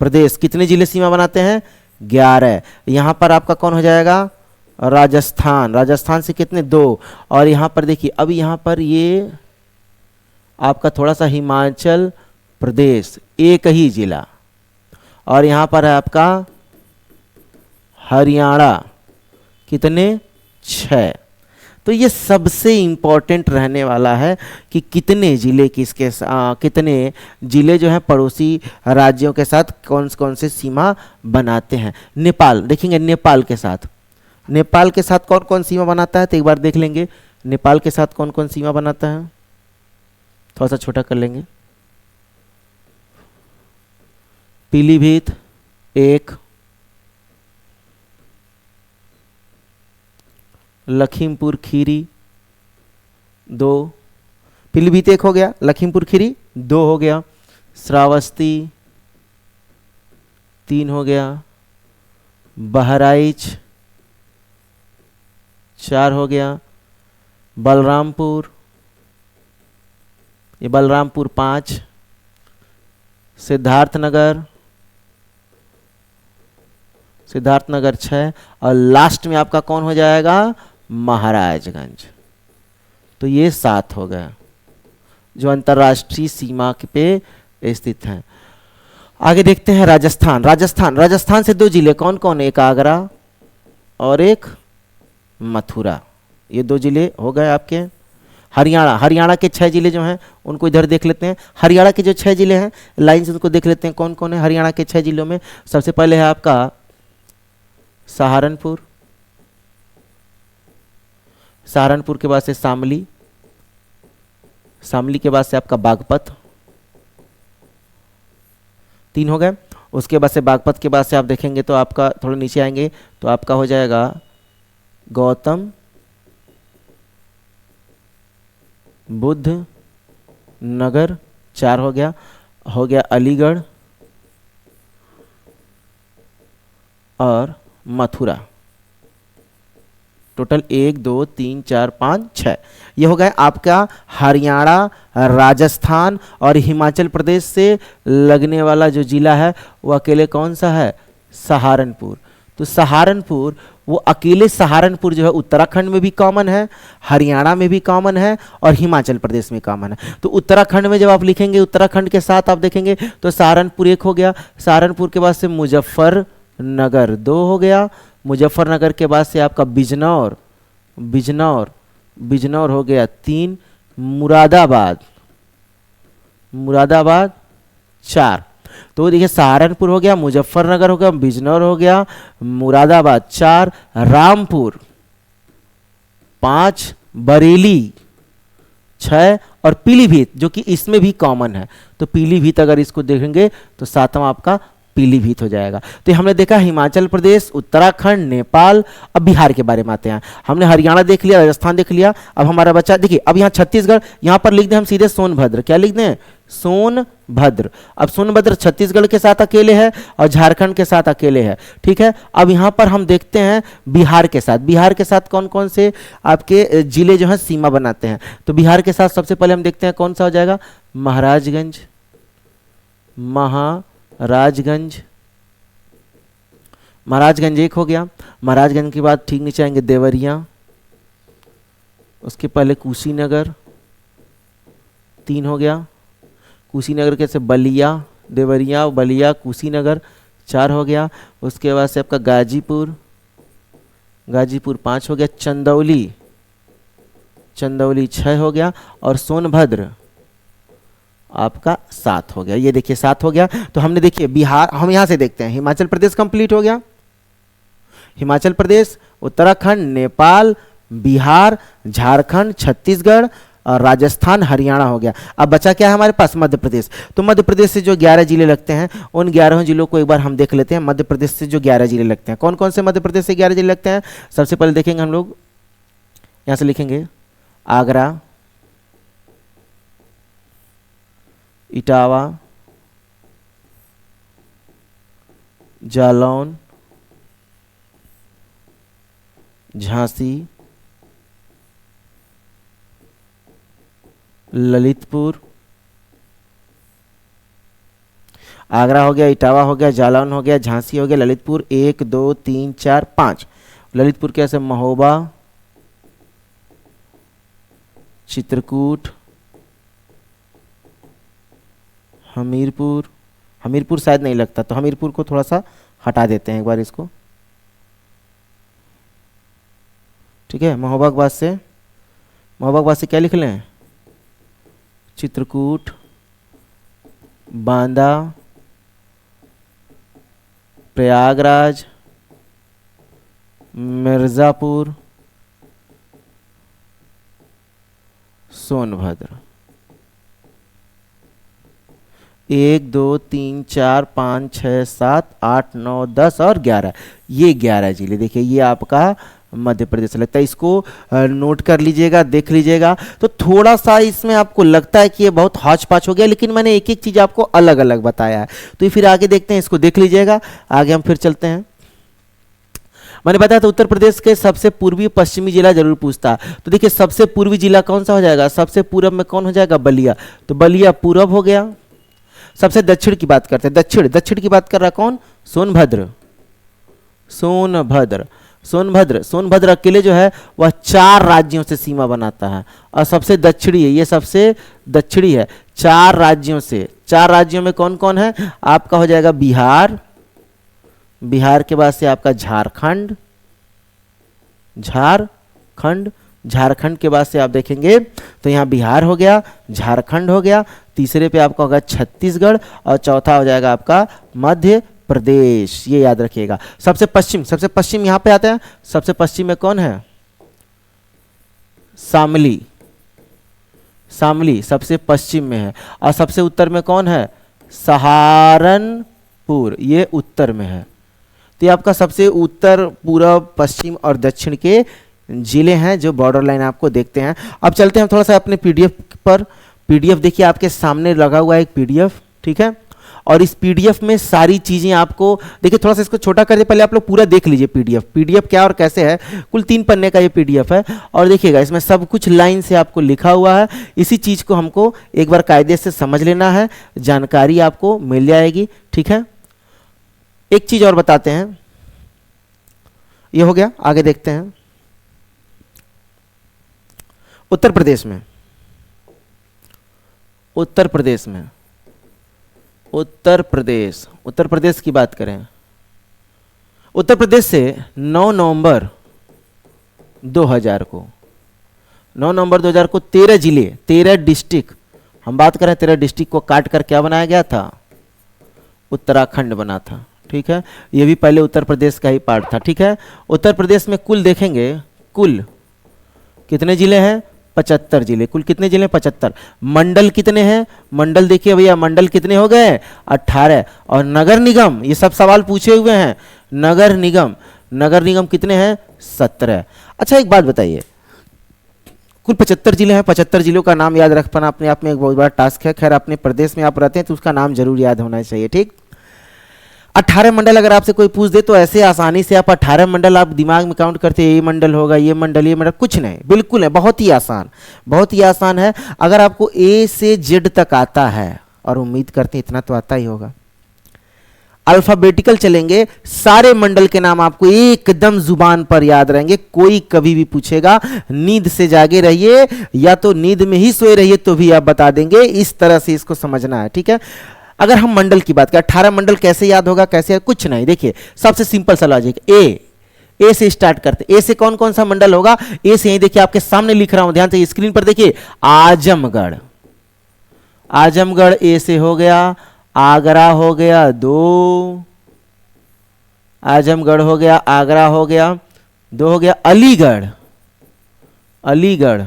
Speaker 1: प्रदेश कितने जिले सीमा बनाते हैं, 11। यहां पर आपका कौन हो जाएगा, राजस्थान से कितने, 2। और यहां पर देखिए, अब यहां पर ये आपका थोड़ा सा हिमाचल प्रदेश, 1 ही जिला। और यहां पर है आपका हरियाणा, कितने, 6। तो ये सबसे इम्पोर्टेंट रहने वाला है कि कितने जिले किसके कितने जिले जो हैं पड़ोसी राज्यों के साथ कौन कौन से सीमा बनाते हैं। नेपाल देखेंगे, नेपाल के साथ कौन कौन सीमा बनाता है, तो एक बार देख लेंगे नेपाल के साथ कौन कौन सीमा बनाता है। थोड़ा सा छोटा कर लेंगे। पीलीभीत 1, लखीमपुर खीरी 2, पीलीभीत 1 हो गया, लखीमपुर खीरी 2 हो गया, श्रावस्ती 3 हो गया, बहराइच 4 हो गया, बलरामपुर, ये बलरामपुर 5, सिद्धार्थनगर 6, और लास्ट में आपका कौन हो जाएगा, महाराजगंज। तो ये 7 हो गया जो अंतर्राष्ट्रीय सीमा पे स्थित हैं। आगे देखते हैं राजस्थान से 2 जिले कौन कौन, एक आगरा और एक मथुरा, ये 2 जिले हो गए आपके। हरियाणा के 6 जिले जो हैं उनको इधर देख लेते हैं। हरियाणा के जो 6 जिले हैं लाइन से उनको देख लेते हैं कौन कौन है हरियाणा के 6 जिलों में। सबसे पहले है आपका सहारनपुर के बाद से शामली के बाद से आपका बागपत, 3 हो गए। उसके बाद से बागपत के बाद से आप देखेंगे तो आपका थोड़ा नीचे आएंगे तो आपका हो जाएगा गौतम बुद्ध नगर, 4 हो गया अलीगढ़ और मथुरा। टोटल 1 2 3 4 5 6 ये हो गए आपका हरियाणा, राजस्थान और हिमाचल प्रदेश से लगने वाला जो जिला है वो अकेले कौन सा है, सहारनपुर। तो सहारनपुर, वो अकेले सहारनपुर जो है उत्तराखंड में भी कॉमन है, हरियाणा में भी कॉमन है और हिमाचल प्रदेश में कॉमन है। तो उत्तराखंड में जब आप लिखेंगे उत्तराखंड के साथ आप देखेंगे तो सहारनपुर 1 हो गया, सहारनपुर के बाद से मुजफ्फरनगर 2 हो गया, मुजफ्फरनगर के बाद से आपका बिजनौर हो गया 3, मुरादाबाद 4। तो देखिए सहारनपुर हो गया, मुजफ्फरनगर हो गया, बिजनौर हो गया, मुरादाबाद 4, रामपुर 5, बरेली 6 और पीलीभीत जो कि इसमें भी कॉमन है। तो पीलीभीत अगर इसको देखेंगे तो 7वां आपका पीलीभीत हो जाएगा। तो हमने देखा हिमाचल प्रदेश, उत्तराखंड, नेपाल। अब बिहार के बारे में आते हैं। हमने हरियाणा देख लिया, राजस्थान देख लिया। अब हमारा बच्चा देखिए, अब यहाँ छत्तीसगढ़, यहाँ पर लिख दें हम सीधे सोनभद्र। क्या लिख दें, सोनभद्र। अब सोनभद्र छत्तीसगढ़ के साथ अकेले है और झारखंड के साथ अकेले है, ठीक है। अब यहाँ पर हम देखते हैं बिहार के साथ कौन कौन से आपके जिले जो हैं सीमा बनाते हैं। तो बिहार के साथ सबसे पहले हम देखते हैं कौन सा हो जाएगा, महाराजगंज 1 हो गया। महाराजगंज के बाद ठीक नीचे आएंगे देवरिया, उसके पहले कुशीनगर 3 हो गया, कुशीनगर के से बलिया, देवरिया बलिया कुशीनगर 4 हो गया। उसके बाद से आपका गाजीपुर 5 हो गया, चंदौली 6 हो गया और सोनभद्र आपका 7 हो गया। ये देखिए 7 हो गया। तो हमने देखिए बिहार, हम यहां से देखते हैं हिमाचल प्रदेश कंप्लीट हो गया, हिमाचल प्रदेश, उत्तराखंड, नेपाल, बिहार, झारखंड, छत्तीसगढ़ और राजस्थान, हरियाणा हो गया। अब बचा क्या है हमारे पास, मध्य प्रदेश। तो मध्य प्रदेश से जो 11 जिले लगते हैं उन 11 जिलों को एक बार हम देख लेते हैं। मध्य प्रदेश से जो 11 जिले लगते हैं, कौन कौन से मध्य प्रदेश से 11 जिले लगते हैं। सबसे पहले देखेंगे हम लोग, यहां से लिखेंगे आगरा, इटावा, जालौन, झांसी, ललितपुर। आगरा हो गया, इटावा हो गया, जालौन हो गया, झांसी हो गया, ललितपुर 1 2 3 4 5। ललितपुर कैसे, महोबा, चित्रकूट, हमीरपुर शायद नहीं लगता, तो हमीरपुर को थोड़ा सा हटा देते हैं एक बार इसको, ठीक है। महोबा के बाद से महोबा के बाद से क्या लिख लें? चित्रकूट, बांदा, प्रयागराज, मिर्जापुर, सोनभद्र। 1 2 3 4 5 6 7 8 9 10 और 11, ये 11 जिले देखिए, ये आपका मध्य प्रदेश लगता है। इसको नोट कर लीजिएगा, देख लीजिएगा। तो थोड़ा सा इसमें आपको लगता है कि ये बहुत हौच पाच हो गया, लेकिन मैंने एक एक चीज आपको अलग अलग बताया है। तो फिर आगे देखते हैं, इसको देख लीजिएगा। आगे हम फिर चलते हैं। मैंने बताया था उत्तर प्रदेश के सबसे पूर्वी पश्चिमी जिला जरूर पूछता। तो देखिए सबसे पूर्वी जिला कौन सा हो जाएगा? सबसे पूरब में कौन हो जाएगा? बलिया। तो बलिया पूरब हो गया। सबसे दक्षिण की बात करते हैं, दक्षिण, दक्षिण की बात कर रहा कौन? सोनभद्र। सोनभद्र, सोनभद्र, सोनभद्र अकेले जो है वह 4 राज्यों से सीमा बनाता है और सबसे दक्षिणी है, ये सबसे दक्षिणी है 4 राज्यों से। 4 राज्यों में कौन कौन है? आपका हो जाएगा बिहार, बिहार के बाद से आपका झारखंड, झारखंड, झारखंड के बाद से आप देखेंगे तो यहाँ बिहार हो गया, झारखंड हो गया, तीसरे पे आपका होगा छत्तीसगढ़ और चौथा हो जाएगा आपका मध्य प्रदेश। ये याद रखिएगा। सबसे पश्चिम, सबसे पश्चिम यहां पे आता है। सबसे पश्चिम में कौन है? शामली, शामली सबसे पश्चिम में है। और सबसे उत्तर में कौन है? सहारनपुर, ये उत्तर में है। तो ये आपका सबसे उत्तर, पूरब, पश्चिम और दक्षिण के जिले हैं जो बॉर्डर लाइन आपको देखते हैं। अब चलते हैं थोड़ा सा अपने पीडीएफ पर। पीडीएफ देखिए आपके सामने लगा हुआ है एक पीडीएफ, ठीक है। और इस पीडीएफ में सारी चीजें आपको देखिए, थोड़ा सा इसको छोटा कर दे, पहले आप लोग पूरा देख लीजिए पीडीएफ। पीडीएफ क्या और कैसे है, कुल 3 पन्ने का ये पीडीएफ है। और देखिएगा इसमें सब कुछ लाइन से आपको लिखा हुआ है। इसी चीज को हमको एक बार कायदे से समझ लेना है, जानकारी आपको मिल जाएगी, ठीक है। एक चीज और बताते हैं, ये हो गया, आगे देखते हैं। उत्तर प्रदेश में, उत्तर प्रदेश में, उत्तर प्रदेश, उत्तर प्रदेश की बात करें, उत्तर प्रदेश से 9 नवंबर 2000 को, 9 नवंबर 2000 को 13 जिले, 13 डिस्ट्रिक्ट, हम बात करें 13 डिस्ट्रिक्ट को काट कर क्या बनाया गया था? उत्तराखंड बना था, ठीक है। ये भी पहले उत्तर प्रदेश का ही पार्ट था, ठीक है। उत्तर प्रदेश में कुल देखेंगे, कुल कितने जिले हैं? 75 जिले। कुल कितने जिले? 75। मंडल कितने हैं? मंडल देखिए भैया, मंडल कितने हो गए? 18। और नगर निगम, ये सब सवाल पूछे हुए हैं। नगर निगम, नगर निगम कितने हैं? 17। अच्छा एक बात बताइए, कुल 75 जिले हैं, 75 जिलों का नाम याद रख पाना अपने आप में एक बहुत बड़ा टास्क है। खैर अपने प्रदेश में आप रहते हैं तो उसका नाम जरूर याद होना चाहिए, ठीक। 18 मंडल अगर आपसे कोई पूछ दे तो ऐसे आसानी से आप 18 मंडल आप दिमाग में काउंट करते हैं, ये मंडल होगा, ये मंडल, ये मंडल, कुछ नहीं, बिल्कुल नहीं, बहुत ही आसान, बहुत ही आसान है। अगर आपको ए से जेड तक आता है, और उम्मीद करते हैं इतना तो आता ही होगा, अल्फाबेटिकल चलेंगे, सारे मंडल के नाम आपको एकदम जुबान पर याद रहेंगे। कोई कभी भी पूछेगा नींद से जागे रहिए या तो नींद में ही सोए रहिए तो भी आप बता देंगे। इस तरह से इसको समझना है, ठीक है। अगर हम मंडल की बात करें, 18 मंडल कैसे याद होगा, कैसे? कुछ नहीं, देखिए सबसे सिंपल सा लॉजिक, ए से स्टार्ट करते। ए से कौन कौन सा मंडल होगा? ए से यही देखिए आपके सामने लिख रहा हूं, ध्यान से स्क्रीन पर देखिए, आजमगढ़, आजमगढ़ ए से हो गया। आगरा हो गया 2, आजमगढ़ हो गया, आगरा हो गया 2, हो गया अलीगढ़, अलीगढ़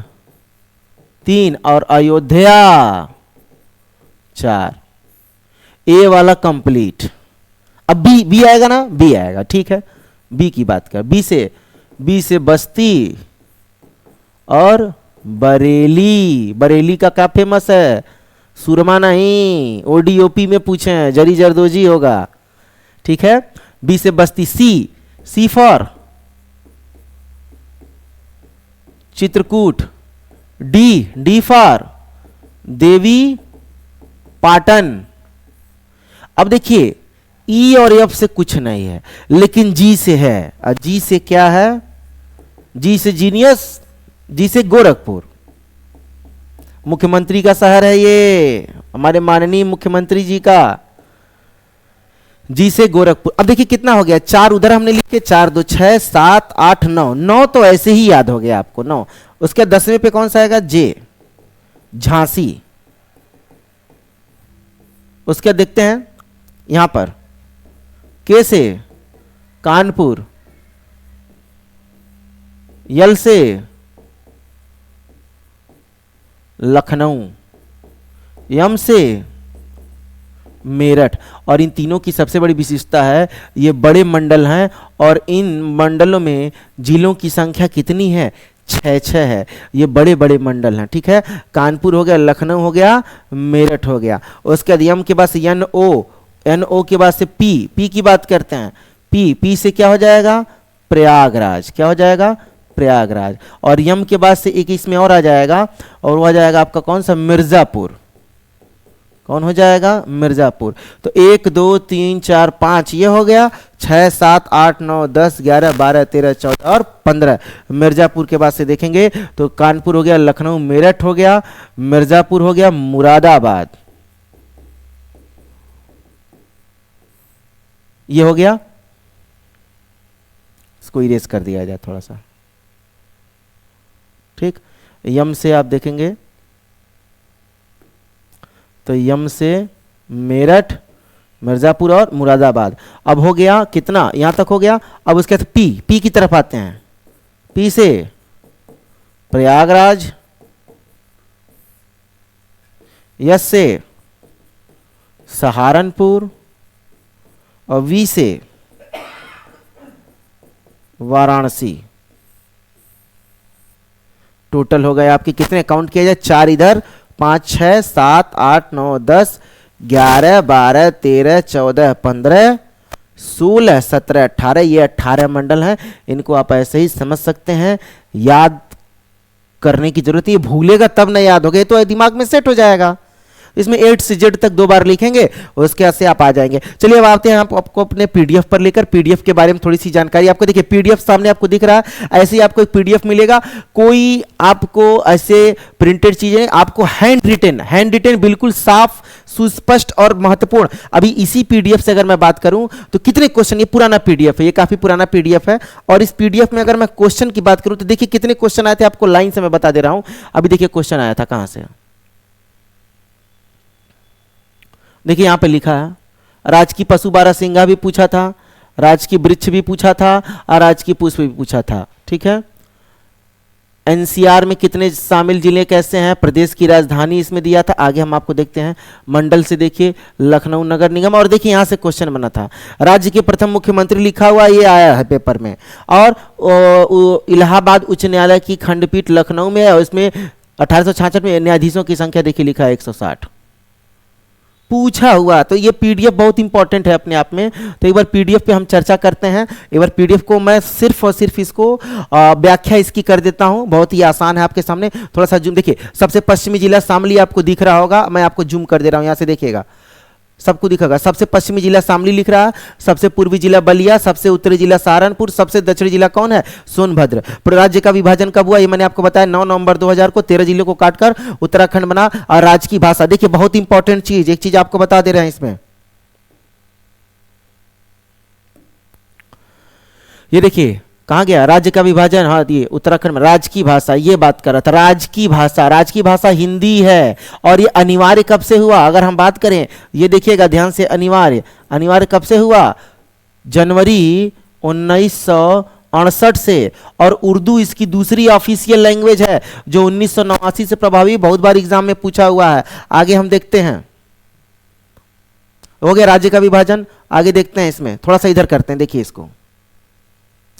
Speaker 1: 3 और अयोध्या 4। ए वाला कंप्लीट। अब बी आएगा ना, बी आएगा, ठीक है। बी की बात कर, बी से बस्ती और बरेली। बरेली का क्या फेमस है? सुरमा नहीं, ओडीओपी में पूछे हैं, जरी जरदोजी होगा, ठीक है। बी से बस्ती। सी for Chitrakoot. D for Devi Patan. अब देखिए ई और एफ से कुछ नहीं है, लेकिन जी से है। और जी से क्या है? जी से जीनियस, जी से गोरखपुर, मुख्यमंत्री का शहर है ये, हमारे माननीय मुख्यमंत्री जी का। जी से गोरखपुर। अब देखिए कितना हो गया, 4 उधर हमने लिखे, 4 2 6 7 8 9, 9 तो ऐसे ही याद हो गया आपको 9। उसके 10वें पे कौन सा आएगा, जे, झांसी। उसके देखते हैं यहां पर के से कानपुर, यल से लखनऊ, यम से मेरठ। और इन तीनों की सबसे बड़ी विशेषता है ये बड़े मंडल हैं और इन मंडलों में जिलों की संख्या कितनी है, 6 है। ये बड़े बड़े मंडल हैं, ठीक है। कानपुर हो गया, लखनऊ हो गया, मेरठ हो गया। उसके बाद यम के बाद से एन ओ, एन ओ के बाद से पी, पी की बात करते हैं, पी, पी से क्या हो जाएगा, प्रयागराज, क्या हो जाएगा, प्रयागराज। और यम के बाद से एक इसमें और आ जाएगा, और वो आ जाएगा आपका कौन सा, मिर्जापुर। कौन हो जाएगा, मिर्जापुर। तो 1 2 3 4 5 ये हो गया, 6 7 8 9 10 11 12 13 14 और 15। मिर्जापुर के बाद से देखेंगे तो कानपुर हो गया, लखनऊ, मेरठ हो गया, मिर्जापुर हो गया, मुरादाबाद, ये हो गया। इसको इरेज कर दिया जाए थोड़ा सा, ठीक। यम से आप देखेंगे तो यम से मेरठ, मिर्जापुर और मुरादाबाद। अब हो गया कितना, यहां तक हो गया। अब उसके बाद पी, पी की तरफ आते हैं, पी से प्रयागराज, यस से सहारनपुर और वी से वाराणसी। टोटल हो गए आपके कितने, काउंट किया जाए, 4 इधर, 5 6 7 8 9 10 11 12 13 14 15 16 17 18। ये 18 मंडल हैं। इनको आप ऐसे ही समझ सकते हैं, याद करने की जरूरत है, भूलेगा तब ना याद होगा, तो दिमाग में सेट हो जाएगा। इसमें 8 से जेड तक 2 बार लिखेंगे, उसके बाद से आप आ जाएंगे। चलिए अब आते हैं आपको अपने पीडीएफ पर लेकर, पीडीएफ के बारे में थोड़ी सी जानकारी आपको। देखिए पीडीएफ सामने आपको दिख रहा है, ऐसे ही आपको एक पीडीएफ मिलेगा। कोई आपको ऐसे प्रिंटेड चीजें, आपको हैंड रिटेन बिल्कुल साफ, सुस्पष्ट और महत्वपूर्ण। अभी इसी पीडीएफ से अगर मैं बात करूं तो कितने क्वेश्चन, ये पुराना पीडीएफ है, ये काफी पुराना पीडीएफ है, और इस पीडीएफ में अगर मैं क्वेश्चन की बात करूं तो देखिए कितने क्वेश्चन आए थे, आपको लाइन से मैं बता दे रहा हूं। अभी देखिए क्वेश्चन आया था कहां से, देखिए यहां पे लिखा है, राज की पशु बारहसिंगा भी पूछा था, राज की वृक्ष भी पूछा था, और राज की पुष्प भी पूछा था, ठीक है। एनसीआर में कितने शामिल जिले कैसे हैं, प्रदेश की राजधानी इसमें दिया था। आगे हम आपको देखते हैं मंडल से, देखिए लखनऊ नगर निगम, और देखिए यहां से क्वेश्चन बना था, राज्य के प्रथम मुख्यमंत्री लिखा हुआ, ये आया है पेपर में। और इलाहाबाद उच्च न्यायालय की खंडपीठ लखनऊ में है, और इसमें 1866 में न्यायाधीशों की संख्या देखिए लिखा है 160, पूछा हुआ। तो ये पीडीएफ बहुत इंपॉर्टेंट है अपने आप में। तो एक बार पीडीएफ पे हम चर्चा करते हैं। एक बार पीडीएफ को मैं सिर्फ और सिर्फ इसको व्याख्या इसकी कर देता हूं, बहुत ही आसान है आपके सामने। थोड़ा सा जूम, देखिए सबसे पश्चिमी जिला शामली आपको दिख रहा होगा, मैं आपको जूम कर दे रहा हूं, यहां से देखिएगा सबको दिखेगा। सबसे पश्चिमी जिला शामली लिख रहा है, सबसे पूर्वी जिला बलिया, सबसे उत्तरी जिला सहारनपुर, सबसे दक्षिणी जिला कौन है, सोनभद्र। राज्य का विभाजन कब हुआ, ये मैंने आपको बताया 9 नवंबर 2000 को। 13 जिलों को काटकर उत्तराखंड बना। और राज्य की भाषा, देखिए बहुत इंपॉर्टेंट चीज, एक चीज आपको बता दे रहे हैं इसमें, ये देखिए कहां गया, राज्य का विभाजन, हाँ ये उत्तराखंड में। राज्य की भाषा, ये बात कर रहा था, राज्य की भाषा, राज्य की भाषा हिंदी है। और ये अनिवार्य कब से हुआ, अगर हम बात करें, ये देखिएगा ध्यान से, अनिवार्य, अनिवार्य कब से हुआ, जनवरी 1968 से। और उर्दू इसकी दूसरी ऑफिशियल लैंग्वेज है, जो 1989 से प्रभावी, बहुत बार एग्जाम में पूछा हुआ है। आगे हम देखते हैं, हो गया राज्य का विभाजन। आगे देखते हैं इसमें, थोड़ा सा इधर करते हैं, देखिए इसको।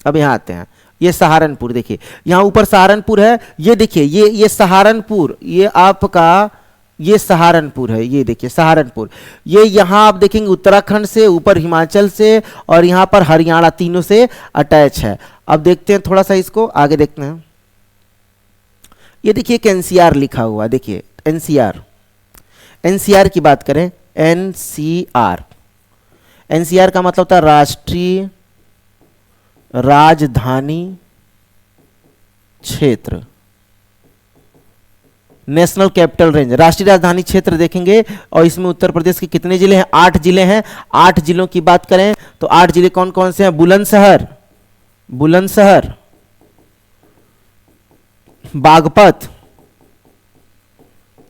Speaker 1: अब यहां आते हैं, ये सहारनपुर, देखिए यहां ऊपर सहारनपुर है, ये देखिए ये सहारनपुर, ये आपका ये सहारनपुर है, ये देखिए सहारनपुर। ये यहां आप देखेंगे उत्तराखंड से, ऊपर हिमाचल से, और यहां पर हरियाणा, तीनों से अटैच है। अब देखते हैं थोड़ा सा इसको, आगे देखते हैं। ये देखिए एक एनसीआर लिखा हुआ, देखिए एनसीआर, एनसीआर की बात करें, एनसीआर, एनसीआर का मतलब होता है राष्ट्रीय राजधानी क्षेत्र, नेशनल कैपिटल रेंज। राष्ट्रीय राजधानी क्षेत्र देखेंगे और इसमें उत्तर प्रदेश के कितने जिले हैं, 8 जिले हैं। 8 जिलों की बात करें तो 8 जिले कौन कौन से हैं, बुलंदशहर, बुलंदशहर, बागपत,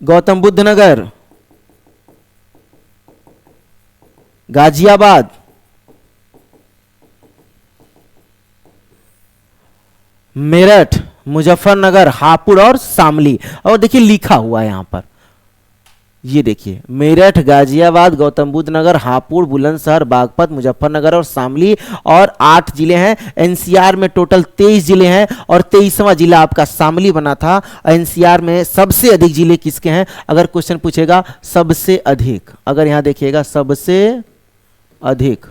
Speaker 1: गौतम बुद्ध नगर, गाजियाबाद, मेरठ, मुजफ्फरनगर, हापुड़ और शामली। और देखिए लिखा हुआ है यहां पर, ये देखिए मेरठ, गाजियाबाद, गौतम बुद्ध नगर, हापुड़, बुलंदशहर, बागपत, मुजफ्फरनगर और शामली। और 8 जिले हैं। एनसीआर में टोटल 23 जिले हैं और 23वां जिला आपका शामली बना था। एनसीआर में सबसे अधिक जिले किसके हैं, अगर क्वेश्चन पूछेगा सबसे अधिक, अगर यहां देखिएगा सबसे अधिक,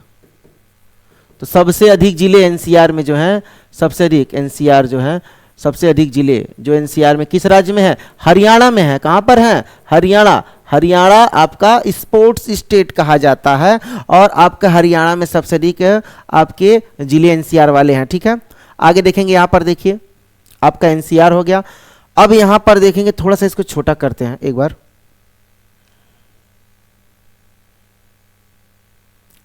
Speaker 1: तो सबसे अधिक जिले एनसीआर में जो हैं, सबसे अधिक एनसीआर जो है, सबसे अधिक जिले जो एनसीआर में किस राज्य में है, हरियाणा में है। कहां पर है, हरियाणा। हरियाणा आपका स्पोर्ट्स स्टेट कहा जाता है और आपका हरियाणा में सबसे अधिक आपके जिले एनसीआर वाले हैं। ठीक है, आगे देखेंगे, यहां पर देखिए आपका एनसीआर हो गया। अब यहां पर देखेंगे, थोड़ा सा इसको छोटा करते हैं एक बार,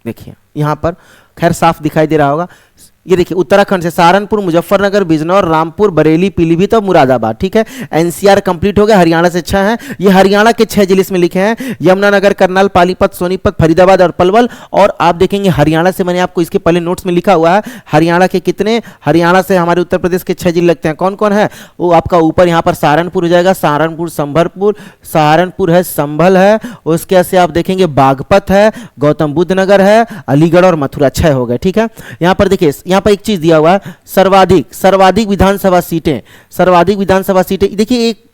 Speaker 1: देखिए यहां पर खैर साफ दिखाई दे रहा होगा। ये देखिए उत्तराखंड से सहारनपुर, मुजफ्फरनगर, बिजनौर, रामपुर, बरेली, पीलीभीत और मुरादाबाद। ठीक है, एनसीआर कंप्लीट हो गया। हरियाणा से 6 हैं। ये हरियाणा के 6 जिले इसमें लिखे हैं, यमुनानगर, करनाल, पानीपत, सोनीपत, फरीदाबाद और पलवल। और आप देखेंगे हरियाणा से, मैंने आपको इसके पहले नोट्स में लिखा हुआ है हरियाणा के कितने, हरियाणा से हमारे उत्तर प्रदेश के 6 जिले लगते हैं। कौन कौन है, वो आपका ऊपर यहाँ पर सहारनपुर हो जाएगा, सहारनपुर, संभलपुर, सहारनपुर है, संभल है, उसके से आप देखेंगे बागपत है, गौतम बुद्ध नगर है, अलीगढ़ और मथुरा। 6 हो गए। ठीक है, यहाँ पर देखिए, यहाँ पर एक चीज दिया हुआ है, सर्वाधिक विधानसभा सीटें, सर्वाधिक विधानसभा सीटें। देखिए एक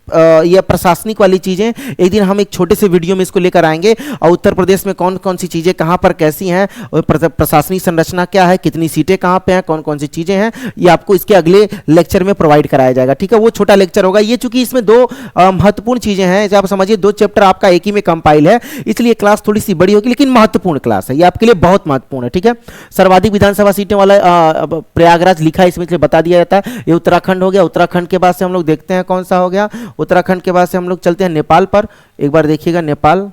Speaker 1: ये प्रशासनिक वाली चीजें एक दिन हम एक छोटे से वीडियो में इसको लेकर आएंगे, और उत्तर प्रदेश में कौन कौन सी चीजें कहां पर कैसी हैं, और प्रशासनिक संरचना क्या है, कितनी सीटें कहां पे हैं, कौन कौन सी चीजें हैं, ये आपको इसके अगले लेक्चर में प्रोवाइड कराया जाएगा। ठीक है, वो छोटा लेक्चर होगा। ये चूंकि इसमें 2 महत्वपूर्ण चीजें हैं, जब आप समझिए 2 चैप्टर आपका एक ही में कंपाइल है, इसलिए क्लास थोड़ी सी बड़ी होगी, लेकिन महत्वपूर्ण क्लास है, ये आपके लिए बहुत महत्वपूर्ण है। ठीक है, सर्वाधिक विधानसभा सीटें वाला प्रयागराज लिखा है इसमें, इसलिए बता दिया जाता है। ये उत्तराखंड हो गया। उत्तराखंड के बाद से हम लोग देखते हैं कौन सा हो गया, उत्तराखंड के बाद से हम लोग चलते हैं नेपाल पर। एक बार देखिएगा, नेपाल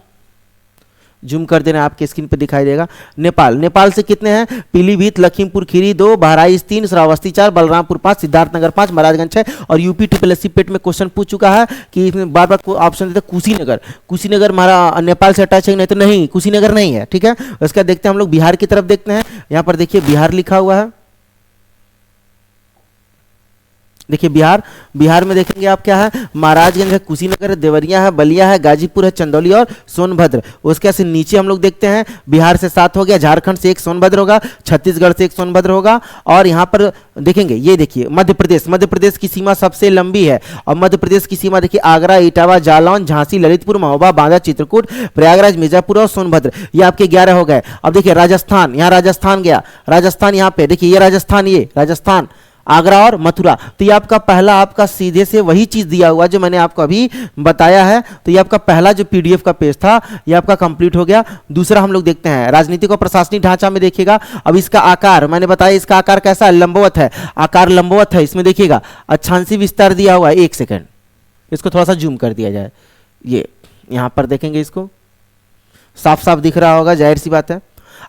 Speaker 1: जूम कर देना, आपके स्क्रीन पे दिखाई देगा। नेपाल, नेपाल से कितने हैं, पीलीभीत, लखीमपुर खीरी 2, बहराइच 3, श्रावस्ती 4, बलरामपुर 5, सिद्धार्थनगर 5, महाराजगंज 6। और यूपी ट्रिपल पेट में क्वेश्चन पूछ चुका है कि इसमें बार बार ऑप्शन देते कुशीनगर, कुशीनगर हमारा नेपाल से अटैच है नहीं, तो नहीं, कुशीनगर नहीं है। ठीक है, उसका देखते हैं हम लोग बिहार की तरफ देखते हैं। यहाँ पर देखिए बिहार लिखा हुआ है, देखिए बिहार, बिहार में देखेंगे आप क्या है, महाराजगंज है, कुशीनगर है, देवरिया है, बलिया है, गाजीपुर है, चंदौली और सोनभद्र। उसके से नीचे हम लोग देखते हैं बिहार से 7 हो गया, झारखंड से 1 सोनभद्र होगा, छत्तीसगढ़ से 1 सोनभद्र होगा। और यहाँ पर देखेंगे, ये देखिए मध्य प्रदेश, मध्य प्रदेश की सीमा सबसे लंबी है, और मध्य प्रदेश की सीमा देखिए आगरा, इटावा, जालौन, झांसी, ललितपुर, महोबा, बांदा, चित्रकूट, प्रयागराज, मिर्जापुर और सोनभद्र। ये आपके 11 हो गए। अब देखिए राजस्थान, यहाँ राजस्थान गया, राजस्थान यहाँ पे देखिए, ये राजस्थान, ये राजस्थान, आगरा और मथुरा। तो ये आपका पहला, आपका सीधे से वही चीज दिया हुआ जो मैंने आपको अभी बताया है। तो ये आपका पहला जो पीडीएफ का पेज था, ये आपका कंप्लीट हो गया। दूसरा हम लोग देखते हैं राजनीतिक और प्रशासनिक ढांचा में, देखिएगा अब इसका आकार, मैंने बताया इसका आकार कैसा है, लंबवत है, आकार लंबवत है। इसमें देखिएगा अक्षांशीय विस्तार दिया हुआ है। 1 सेकेंड, इसको थोड़ा सा जूम कर दिया जाए, ये यहां पर देखेंगे, इसको साफ साफ दिख रहा होगा, जाहिर सी बात है।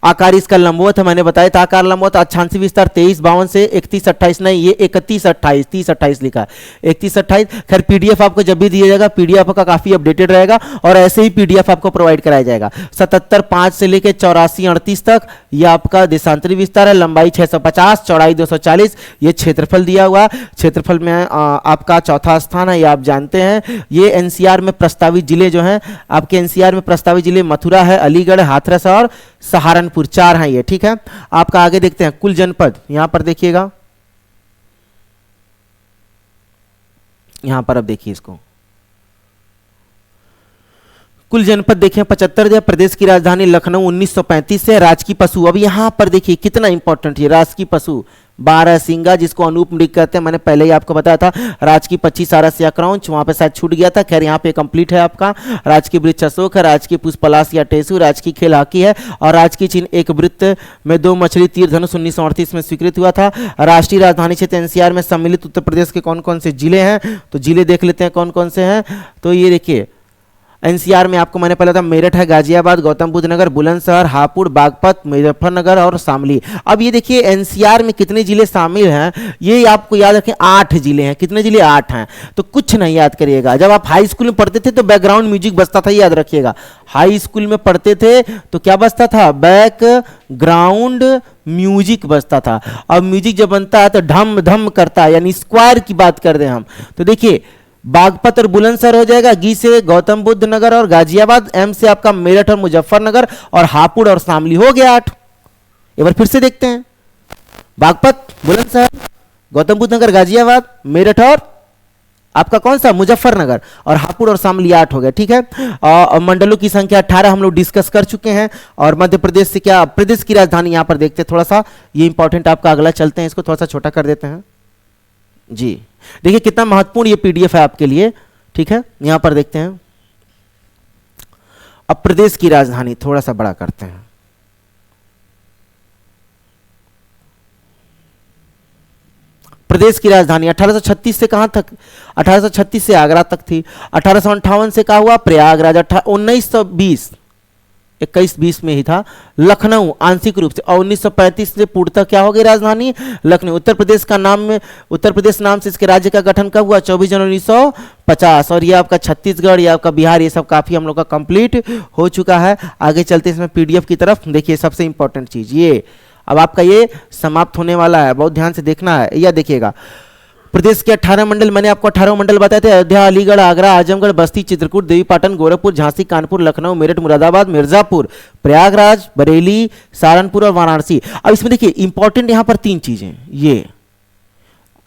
Speaker 1: आकार इसका लंबवत है, मैंने बताया था आकार लंबवत। अक्षांशीय विस्तार 2352 से 3128, नहीं ये 3128, 3028 लिखा है, 3128। खैर पीडीएफ आपको जब भी दिया जाएगा, पीडीएफ का काफी अपडेटेड रहेगा, और ऐसे ही पीडीएफ आपको प्रोवाइड कराया जाएगा। 77.5 से लेकर 84-38 तक ये आपका देशांतरी विस्तार है, लंबाई 650, चौड़ाई 240। ये क्षेत्रफल दिया हुआ, क्षेत्रफल में आपका चौथा स्थान है, ये आप जानते हैं। ये एनसीआर में प्रस्तावित जिले जो हैं आपके, एनसीआर में प्रस्तावित जिले मथुरा है, अलीगढ़, हाथरस और सहारनपुर, 4 हैं ये। ठीक है, आपका आगे देखते हैं कुल जनपद। यहां पर देखिएगा, यहां पर अब देखिए इसको, कुल जनपद देखिए 75 है। प्रदेश की राजधानी लखनऊ 1935 से। राजकीय पशु, अब यहां पर देखिए कितना इंपॉर्टेंट है, राजकीय पशु बारहसिंगा, जिसको अनूप मृग कहते हैं, मैंने पहले ही आपको बताया था। राजकीय 25 आरस या क्रौंच, वहां पे शायद छूट गया था, खैर यहाँ पे कंप्लीट है आपका। राजकीय वृक्ष अशोक है, राजकीय पुष्प पलाश या टेसु, राजकीय खेल हॉकी है, और राजकीय चिन्ह एक वृत्त में 2 मछली तीर धनुष 1938 में स्वीकृत हुआ था। राष्ट्रीय राजधानी क्षेत्र एनसीआर में सम्मिलित उत्तर प्रदेश के कौन कौन से जिले हैं, तो जिले देख लेते हैं कौन कौन से हैं। तो ये देखिए एनसीआर में आपको मैंने पहले था, मेरठ है, गाजियाबाद, गौतम बुद्ध नगर, बुलंदशहर, हापुड़, बागपत, मुजफ्फरनगर और शामली। अब ये देखिए एनसीआर में कितने जिले शामिल हैं, ये आपको याद रखें 8 जिले हैं। कितने जिले? 8 हैं। तो कुछ नहीं याद करिएगा, जब आप हाई स्कूल में पढ़ते थे तो बैकग्राउंड म्यूजिक बजता था, याद रखिएगा। हाई स्कूल में पढ़ते थे तो क्या बजता था? बैकग्राउंड म्यूजिक बजता था। अब म्यूजिक जब बनता है तो ढम धम करता है, यानी स्क्वायर की बात कर रहे हैं हम। तो देखिए बागपत और बुलंदशहर हो जाएगा, गी से गौतम बुद्ध नगर और गाजियाबाद, एम से आपका मेरठ और मुजफ्फरनगर, और हापुड़ और शामली, हो गया 8। एक बार फिर से देखते हैं, बागपत, बुलंदशहर, गौतम बुद्ध नगर, गाजियाबाद, मेरठ और आपका कौन सा? मुजफ्फरनगर, और हापुड़ और शामली 8 हो गया। ठीक है, और मंडलों की संख्या 18 हम लोग डिस्कस कर चुके हैं। और मध्य प्रदेश से क्या, प्रदेश की राजधानी यहां पर देखते हैं थोड़ा सा, ये इंपॉर्टेंट आपका अगला, चलते हैं इसको थोड़ा सा छोटा कर देते हैं जी। देखिए कितना महत्वपूर्ण ये पीडीएफ है आपके लिए। ठीक है, यहां पर देखते हैं, अब प्रदेश की राजधानी थोड़ा सा बड़ा करते हैं। प्रदेश की राजधानी 1836 से कहां तक? 1836 से आगरा तक थी। 1858 से क्या हुआ? प्रयागराज। 1920 21-20 में ही था लखनऊ आंशिक रूप से, और 1935 से पूर्णतः क्या हो गई राजधानी? लखनऊ। उत्तर प्रदेश का नाम में, उत्तर प्रदेश नाम से इसके राज्य का गठन कब हुआ? 24 जनवरी 1950। और ये आपका छत्तीसगढ़, ये आपका बिहार, ये सब काफी हम लोग का कंप्लीट हो चुका है। आगे चलते इसमें पीडीएफ की तरफ। देखिए सबसे इंपॉर्टेंट चीज ये, अब आपका ये समाप्त होने वाला है, बहुत ध्यान से देखना है। यह देखिएगा प्रदेश के 18 मंडल, मैंने आपको 18 मंडल बताए थे, अयोध्या, अलीगढ़, आगरा, आजमगढ़, बस्ती, चित्रकूट, देवीपाटन, गोरखपुर, झांसी, कानपुर, लखनऊ, मेरठ, मुरादाबाद, मिर्जापुर, प्रयागराज, बरेली, सहारनपुर और वाराणसी। अब इसमें देखिए इंपॉर्टेंट यहां पर 3 चीजें, ये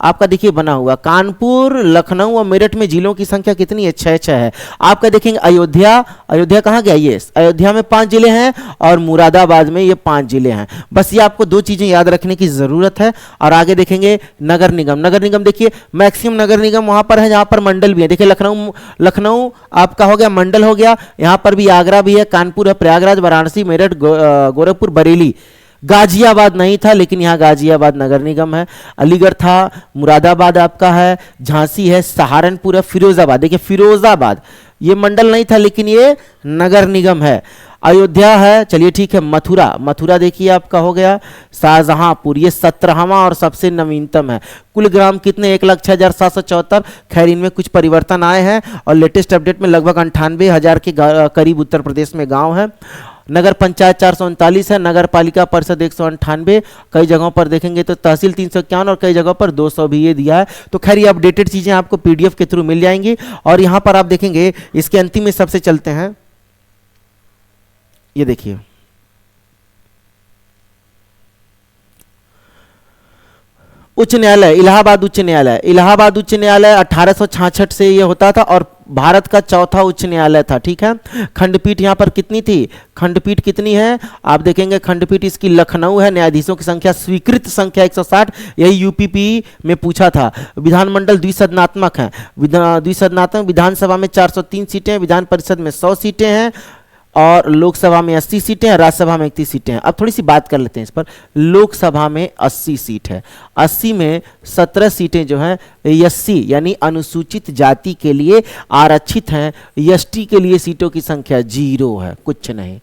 Speaker 1: आपका देखिए बना हुआ, कानपुर, लखनऊ और मेरठ में जिलों की संख्या कितनी है? 6 है। आपका देखेंगे अयोध्या, अयोध्या कहाँ गया? ये अयोध्या में 5 जिले हैं, और मुरादाबाद में ये 5 जिले हैं। बस ये आपको 2 चीजें याद रखने की जरूरत है। और आगे देखेंगे नगर निगम। नगर निगम देखिए मैक्सिमम नगर निगम वहां पर है जहां पर मंडल भी है। देखिए लखनऊ आपका हो गया, मंडल हो गया, यहां पर भी आगरा भी है, कानपुर है, प्रयागराज, वाराणसी, मेरठ, गोरखपुर, बरेली। गाजियाबाद नहीं था, लेकिन यहाँ गाजियाबाद नगर निगम है। अलीगढ़ था, मुरादाबाद आपका है, झांसी है, सहारनपुर है, फिरोजाबाद। देखिए फिरोजाबाद ये मंडल नहीं था, लेकिन ये नगर निगम है। अयोध्या है, चलिए ठीक है। मथुरा, मथुरा देखिए आपका हो गया। शाहजहांपुर ये 17वां और सबसे नवीनतम है। कुल ग्राम कितने? 1,06,774। खैर इनमें कुछ परिवर्तन आए हैं, और लेटेस्ट अपडेट में लगभग 98,000 के करीब उत्तर प्रदेश में गांव है। नगर पंचायत 439 है, नगर पालिका परिषद 198। कई जगहों पर देखेंगे तो तहसील 351, और कई जगहों पर 200 भी ये दिया है। तो खैर ये अपडेटेड चीजें आपको पीडीएफ के थ्रू मिल जाएंगी। और यहां पर आप देखेंगे इसके अंतिम में सबसे चलते हैं, ये देखिए उच्च न्यायालय, इलाहाबाद उच्च न्यायालय। इलाहाबाद उच्च न्यायालय 1866 से ये होता था, और भारत का 4था उच्च न्यायालय था। ठीक है, खंडपीठ यहाँ पर कितनी थी? खंडपीठ कितनी है आप देखेंगे, खंडपीठ इसकी लखनऊ है। न्यायाधीशों की संख्या, स्वीकृत संख्या 160, यही यूपीपी में पूछा था। विधानमंडल द्विसदनात्मक है, द्विसदनात्मक। विधानसभा में 403 सीटें, विधान परिषद में 100 सीटें हैं, और लोकसभा में 80 सीटें हैं, राज्यसभा में 31 सीटें हैं। अब थोड़ी सी बात कर लेते हैं इस पर। लोकसभा में 80 सीट है, 80 में 17 सीटें जो हैं एससी यानी अनुसूचित जाति के लिए आरक्षित हैं। एसटी के लिए सीटों की संख्या 0 है, कुछ नहीं।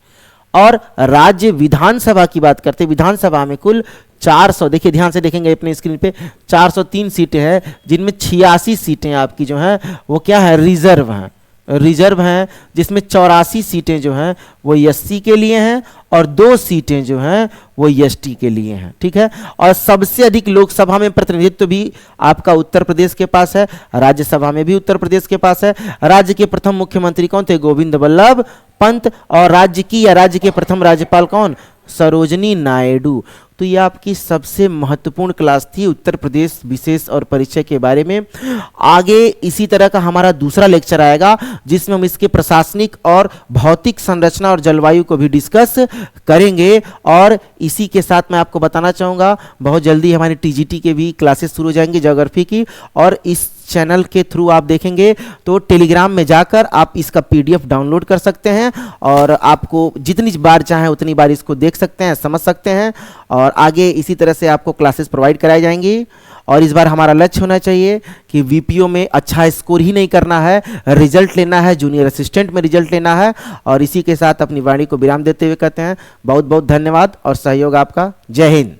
Speaker 1: और राज्य विधानसभा की बात करते हैं, विधानसभा में कुल 400, देखिए ध्यान से देखेंगे अपने स्क्रीन पे, 403 सीटें हैं, जिनमें 86 सीटें आपकी जो हैं वो क्या है? रिजर्व हैं, रिजर्व हैं, जिसमें 84 सीटें जो हैं वो एससी के लिए हैं, और 2 सीटें जो हैं वो एसटी के लिए हैं। ठीक है, और सबसे अधिक लोकसभा में प्रतिनिधित्व भी आपका उत्तर प्रदेश के पास है, राज्यसभा में भी उत्तर प्रदेश के पास है। राज्य के प्रथम मुख्यमंत्री कौन थे? गोविंद बल्लभ पंत। और राज्य की या राज्य के प्रथम राज्यपाल कौन? सरोजनी नायडू। तो ये आपकी सबसे महत्वपूर्ण क्लास थी उत्तर प्रदेश विशेष और परिचय के बारे में। आगे इसी तरह का हमारा दूसरा लेक्चर आएगा जिसमें हम इसके प्रशासनिक और भौतिक संरचना और जलवायु को भी डिस्कस करेंगे। और इसी के साथ मैं आपको बताना चाहूँगा बहुत जल्दी हमारी टीजीटी के भी क्लासेस शुरू हो जाएंगी ज्योग्राफी की, और इस चैनल के थ्रू आप देखेंगे तो टेलीग्राम में जाकर आप इसका पीडीएफ डाउनलोड कर सकते हैं और आपको जितनी बार चाहें उतनी बार इसको देख सकते हैं, समझ सकते हैं, और आगे इसी तरह से आपको क्लासेस प्रोवाइड कराई जाएंगी। और इस बार हमारा लक्ष्य होना चाहिए कि वीपीओ में अच्छा स्कोर ही नहीं करना है, रिजल्ट लेना है, जूनियर असिस्टेंट में रिजल्ट लेना है। और इसी के साथ अपनी वाणी को विराम देते हुए कहते हैं बहुत बहुत धन्यवाद और सहयोग आपका। जय हिंद।